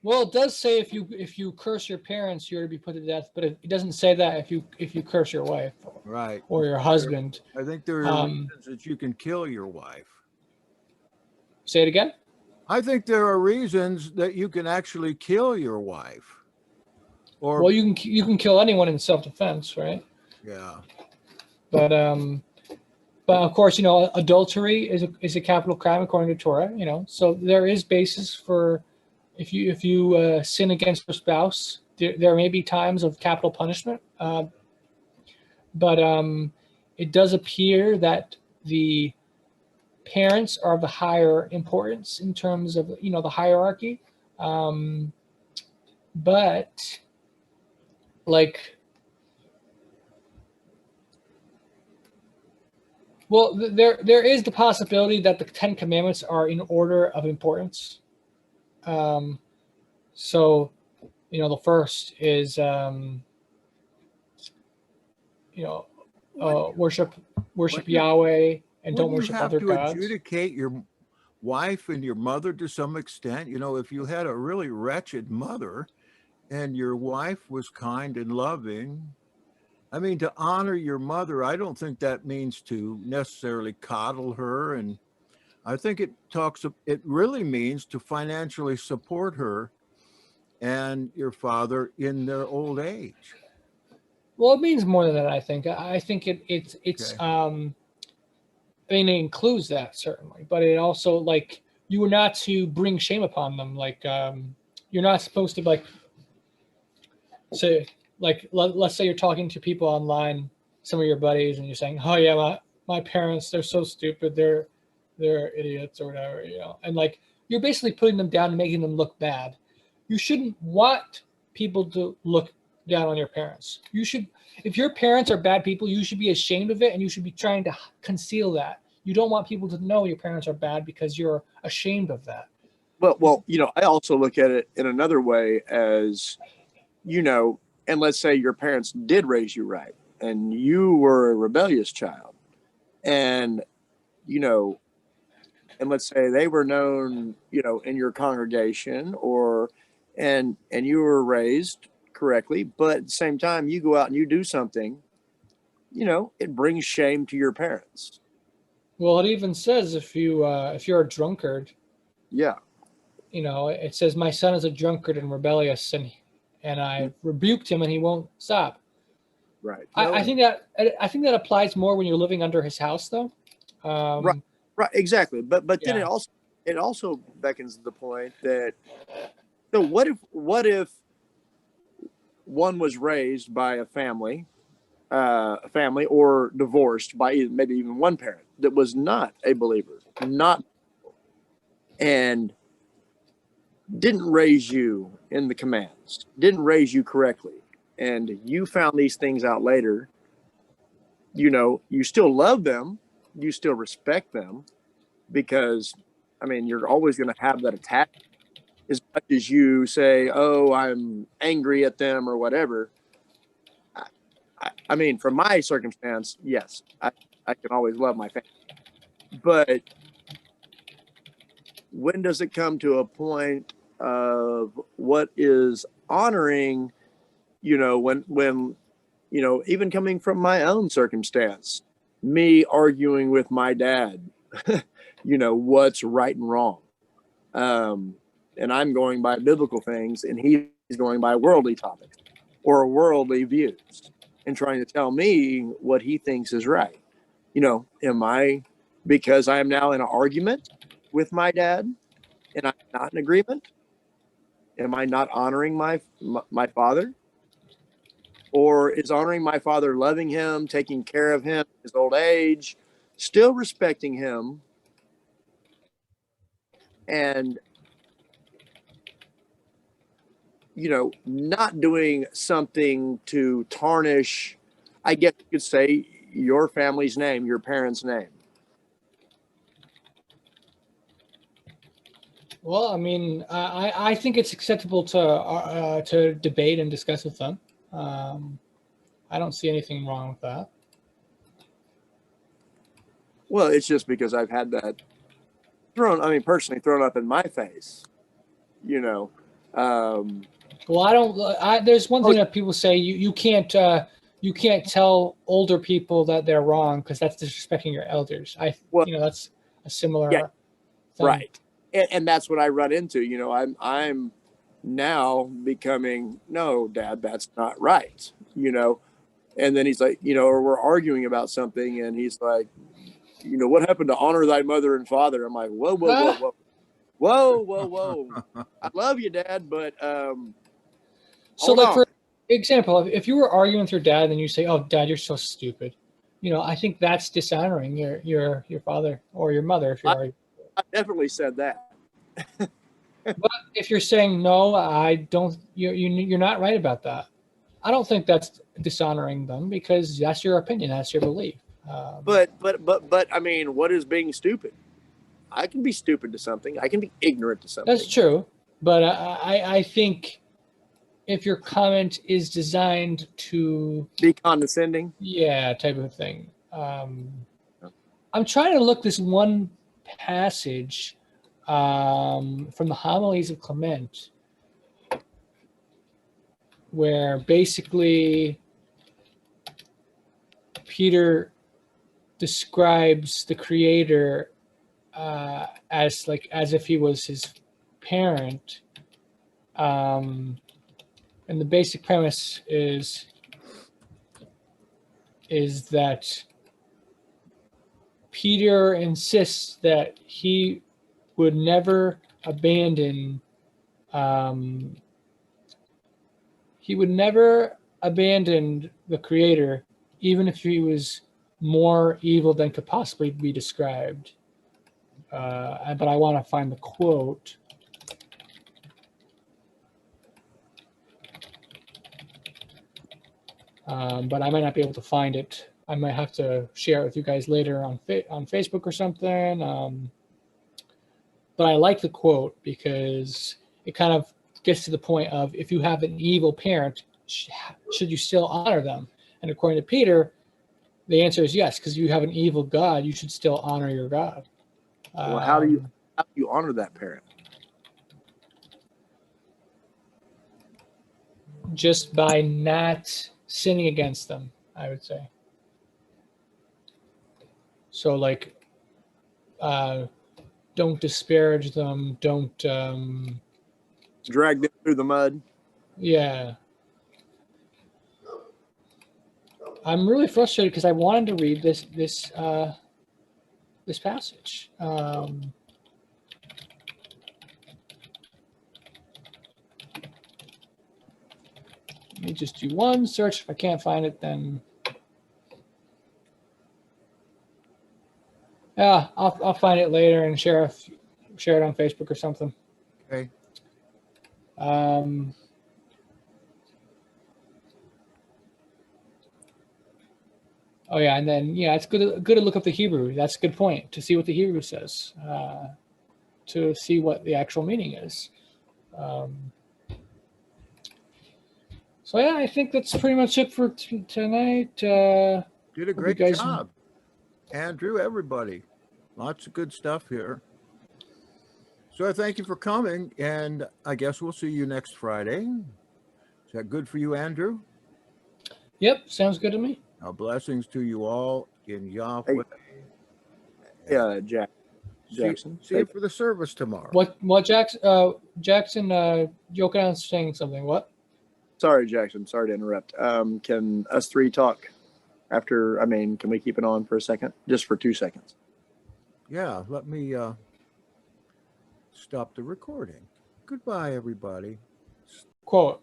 [SPEAKER 2] well, it does say if you curse your parents, you're to be put to death, but it doesn't say that if you curse your wife
[SPEAKER 3] Right.
[SPEAKER 2] or your husband.
[SPEAKER 3] I think there are reasons that you can kill your wife.
[SPEAKER 2] Say it again.
[SPEAKER 3] I think there are reasons that you can actually kill your wife. Or
[SPEAKER 2] Well, you can kill anyone in self-defense, right?
[SPEAKER 3] yeah.
[SPEAKER 2] But of course, you know, adultery is a capital crime according to Torah. You know, so there is basis for if you sin against your spouse, there may be times of capital punishment. But it does appear that the parents are of the higher importance in terms of, you know, the hierarchy. But like, well, there is the possibility that the Ten Commandments are in order of importance. So, you know, the first is, you know, worship Yahweh and don't worship other gods.
[SPEAKER 3] You have to adjudicate your wife and your mother to some extent. You know, if you had a really wretched mother and your wife was kind and loving, I mean, to honor your mother, I don't think that means to necessarily coddle her. And I think it really means to financially support her and your father in their old age.
[SPEAKER 2] Well, it means more than that, I think. I think it's
[SPEAKER 3] Okay.
[SPEAKER 2] I mean, it includes that certainly, but it also, like, you are not to bring shame upon them. Like, you're not supposed to, like, say, like, let's say you're talking to people online, some of your buddies, and you're saying, "Oh yeah, my parents, they're so stupid, they're idiots or whatever, you know. And like you're basically putting them down and making them look bad. You shouldn't want people to look down on your parents. You should, if your parents are bad people, you should be ashamed of it and you should be trying to conceal that. You don't want people to know your parents are bad because you're ashamed of that.
[SPEAKER 1] Well, you know, I also look at it in another way as, you know, and let's say your parents did raise you right and you were a rebellious child and, you know, and let's say they were known, you know, in your congregation and you were raised correctly, but at the same time you go out and you do something, you know, it brings shame to your parents.
[SPEAKER 2] Well, it even says if you're a drunkard,
[SPEAKER 1] Yeah.
[SPEAKER 2] you know, it says my son is a drunkard and rebellious, and I rebuked him and he won't stop.
[SPEAKER 1] Right.
[SPEAKER 2] I think that applies more when you're living under his house, though.
[SPEAKER 1] Right. Exactly. But then
[SPEAKER 2] Yeah.
[SPEAKER 1] it also beckons the point that, so what if one was raised by a family or divorced by maybe even one parent that was not a believer, and didn't raise you in the commands, didn't raise you correctly, and you found these things out later, you know, you still love them, you still respect them, because, I mean, you're always going to have that attachment. As much as you say, oh, I'm angry at them or whatever, I mean, from my circumstance, yes, I can always love my family. But when does it come to a point of what is honoring, you know, when, you know, even coming from my own circumstance, me arguing with my dad, you know, what's right and wrong. And I'm going by biblical things and he's going by worldly topics or worldly views and trying to tell me what he thinks is right. You know, because I am now in an argument with my dad and I'm not in agreement? Am I not honoring my father? Or is honoring my father, loving him, taking care of him in his old age, still respecting him, and, you know, not doing something to tarnish, I guess you could say, your family's name, your parents' name?
[SPEAKER 2] Well, I mean, I think it's acceptable to debate and discuss with them. I don't see anything wrong with that.
[SPEAKER 1] Well, it's just because I've had that personally thrown up in my face, you know.
[SPEAKER 2] Well, there's one thing that people say you can't tell older people that they're wrong because that's disrespecting your elders. You know, that's a similar thing.
[SPEAKER 1] Right. And that's what I run into. You know, I'm now becoming, no, Dad, that's not right. You know, and then he's like, you know, or we're arguing about something, and he's like, you know, what happened to honor thy mother and father? I'm like, whoa, whoa, whoa, whoa, whoa, whoa, whoa. I love you, Dad, but
[SPEAKER 2] so, like, for example, if you were arguing with your dad and you say, "Oh, Dad, you're so stupid," you know, I think that's dishonoring your father or your mother. If you're arguing.
[SPEAKER 1] I definitely said that.
[SPEAKER 2] But if you're saying no, I don't. You're not right about that. I don't think that's dishonoring them because that's your opinion, that's your belief.
[SPEAKER 1] But I mean, what is being stupid? I can be stupid to something. I can be ignorant to something.
[SPEAKER 2] That's true, but I think if your comment is designed to
[SPEAKER 1] be condescending,
[SPEAKER 2] yeah, type of thing. I'm trying to look this one passage from the homilies of Clement, where basically Peter describes the Creator as if he was his parent, and the basic premise is that Peter insists that he would never abandon the Creator, even if he was more evil than could possibly be described. But I want to find the quote. But I might not be able to find it. I might have to share it with you guys later on Facebook or something. But I like the quote because it kind of gets to the point of, if you have an evil parent, should you still honor them? And according to Peter, the answer is yes, because you have an evil God, you should still honor your God.
[SPEAKER 1] Well, how do you honor that parent?
[SPEAKER 2] Just by not sinning against them, I would say. So, like, don't disparage them. Don't
[SPEAKER 1] drag them through the mud.
[SPEAKER 2] Yeah. I'm really frustrated because I wanted to read this passage. Let me just do one search. If I can't find it, then yeah, I'll find it later and share it on Facebook or something.
[SPEAKER 3] Okay.
[SPEAKER 2] Oh yeah, and then it's good to look up the Hebrew. That's a good point, to see what the Hebrew says, to see what the actual meaning is. So yeah, I think that's pretty much it for tonight.
[SPEAKER 3] Did a great job, Andrew. Everybody, lots of good stuff here. So I thank you for coming, and I guess we'll see you next Friday. Is that good for you, Andrew?
[SPEAKER 2] Yep, sounds good to me.
[SPEAKER 3] Now, blessings to you all in Yahweh.
[SPEAKER 1] Yeah, Jackson.
[SPEAKER 3] See you for the service tomorrow.
[SPEAKER 2] What Jackson? Jackson, Yokan's saying something. What?
[SPEAKER 1] Sorry, Jackson. Sorry to interrupt. Can us three talk after? I mean, can we keep it on for a second, just for 2 seconds?
[SPEAKER 3] Yeah. Let me stop the recording. Goodbye, everybody.
[SPEAKER 2] Quote.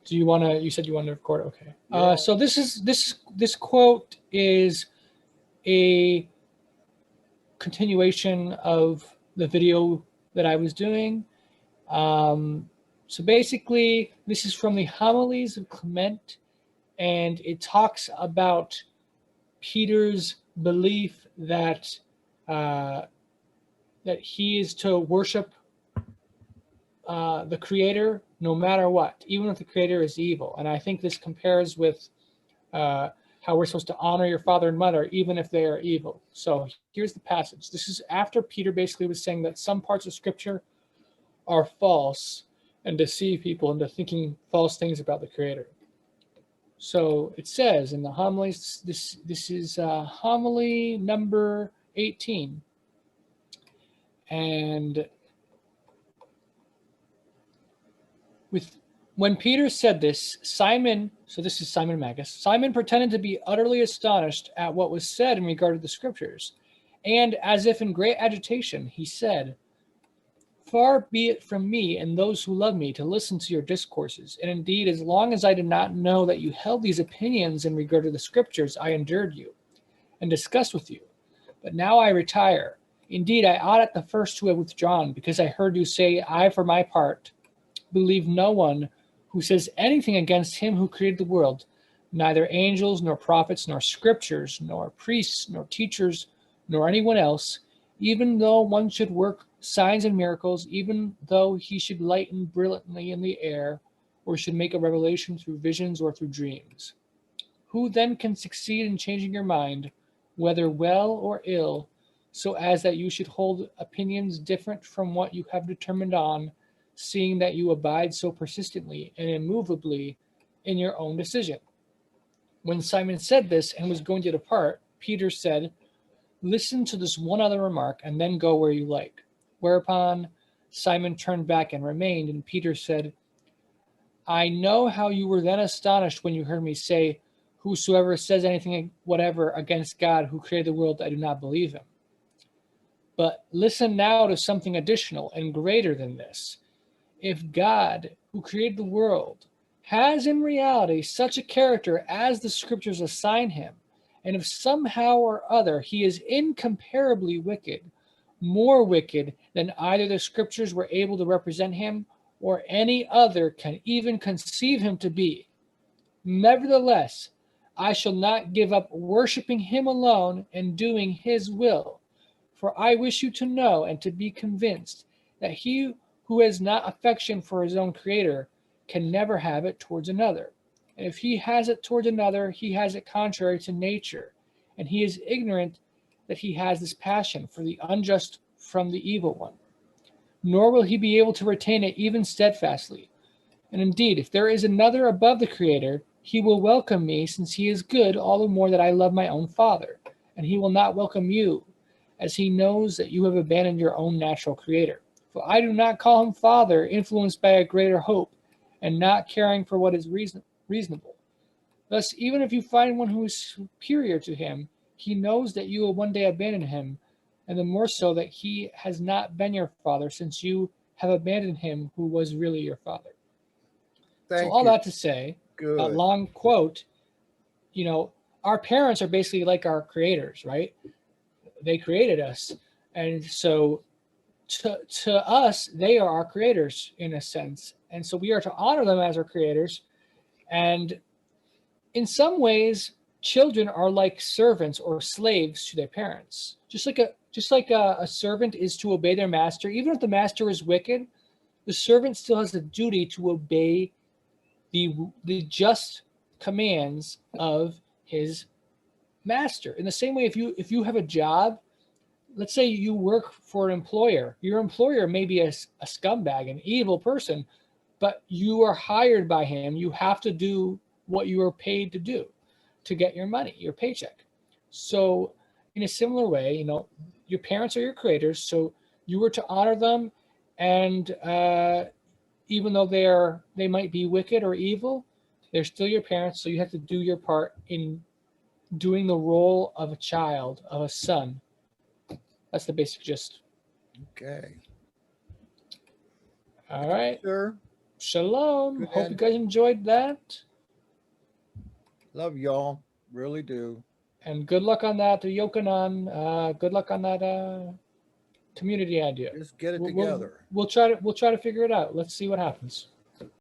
[SPEAKER 2] Do you want to? You said you wanted to record. Okay.
[SPEAKER 3] Yeah.
[SPEAKER 2] So this quote is a continuation of the video that I was doing. So basically, this is from the Homilies of Clement, and it talks about Peter's belief that that he is to worship the Creator no matter what, even if the Creator is evil. And I think this compares with how we're supposed to honor your father and mother, even if they are evil. So here's the passage. This is after Peter basically was saying that some parts of Scripture are false and deceive people into thinking false things about the Creator. So it says in the homilies, this is homily number 18. And when Peter said this, Simon, so this is Simon Magus, Simon pretended to be utterly astonished at what was said in regard to the Scriptures. And as if in great agitation, he said, "Far be it from me and those who love me to listen to your discourses. And indeed, as long as I did not know that you held these opinions in regard to the Scriptures, I endured you and discussed with you. But now I retire. Indeed, I ought at the first to have withdrawn, because I heard you say, I, for my part, believe no one who says anything against him who created the world, neither angels, nor prophets, nor scriptures, nor priests, nor teachers, nor anyone else, even though one should work signs and miracles, even though he should lighten brilliantly in the air, or should make a revelation through visions or through dreams. Who then can succeed in changing your mind, whether well or ill, so as that you should hold opinions different from what you have determined on, seeing that you abide so persistently and immovably in your own decision?" When Simon said this and was going to depart, Peter said, "Listen to this one other remark, and then go where you like." Whereupon Simon turned back and remained, and Peter said, "I know how you were then astonished when you heard me say, whosoever says anything whatever against God who created the world, I do not believe him. But listen now to something additional and greater than this. If God, who created the world, has in reality such a character as the scriptures assign him, and if somehow or other he is incomparably wicked, more wicked than either the scriptures were able to represent him or any other can even conceive him to be, nevertheless, I shall not give up worshiping him alone and doing his will. For I wish you to know and to be convinced that he who has not affection for his own creator can never have it towards another. And if he has it towards another, he has it contrary to nature. And he is ignorant that he has this passion for the unjust from the evil one. Nor will he be able to retain it even steadfastly. And indeed, if there is another above the creator, he will welcome me, since he is good, all the more that I love my own Father. And he will not welcome you, as he knows that you have abandoned your own natural creator. For I do not call him Father, influenced by a greater hope, and not caring for what is reasonable. Thus, even if you find one who is superior to him, he knows that you will one day abandon him, and the more so that he has not been your father, since you have abandoned him who was really your father.
[SPEAKER 3] Thank
[SPEAKER 2] so all
[SPEAKER 3] you.
[SPEAKER 2] that to say,
[SPEAKER 3] Good.
[SPEAKER 2] a long quote, our parents are basically like our creators, right? They created us. And so to us, they are our creators in a sense. And so we are to honor them as our creators. And in some ways, children are like servants or slaves to their parents. Just like a servant is to obey their master, even if the master is wicked, the servant still has a duty to obey the just commands of his master. In the same way, if you have a job, let's say you work for an employer, your employer may be a scumbag, an evil person, but you are hired by him. You have to do what you are paid to do to get your money, your paycheck. So in a similar way, your parents are your creators, so you were to honor them, and even though they might be wicked or evil, they're still your parents, so you have to do your part in doing the role of a child, of a son. That's the basic gist.
[SPEAKER 3] Okay.
[SPEAKER 2] All right.
[SPEAKER 3] Sir,
[SPEAKER 2] Shalom.
[SPEAKER 3] Good
[SPEAKER 2] Hope
[SPEAKER 3] end.
[SPEAKER 2] you guys enjoyed that.
[SPEAKER 3] love y'all. Really do.
[SPEAKER 2] And good luck on that, Yokanan. Good luck on that community idea.
[SPEAKER 3] Just get it
[SPEAKER 2] We'll
[SPEAKER 3] together.
[SPEAKER 2] try to figure it out. Let's see what happens.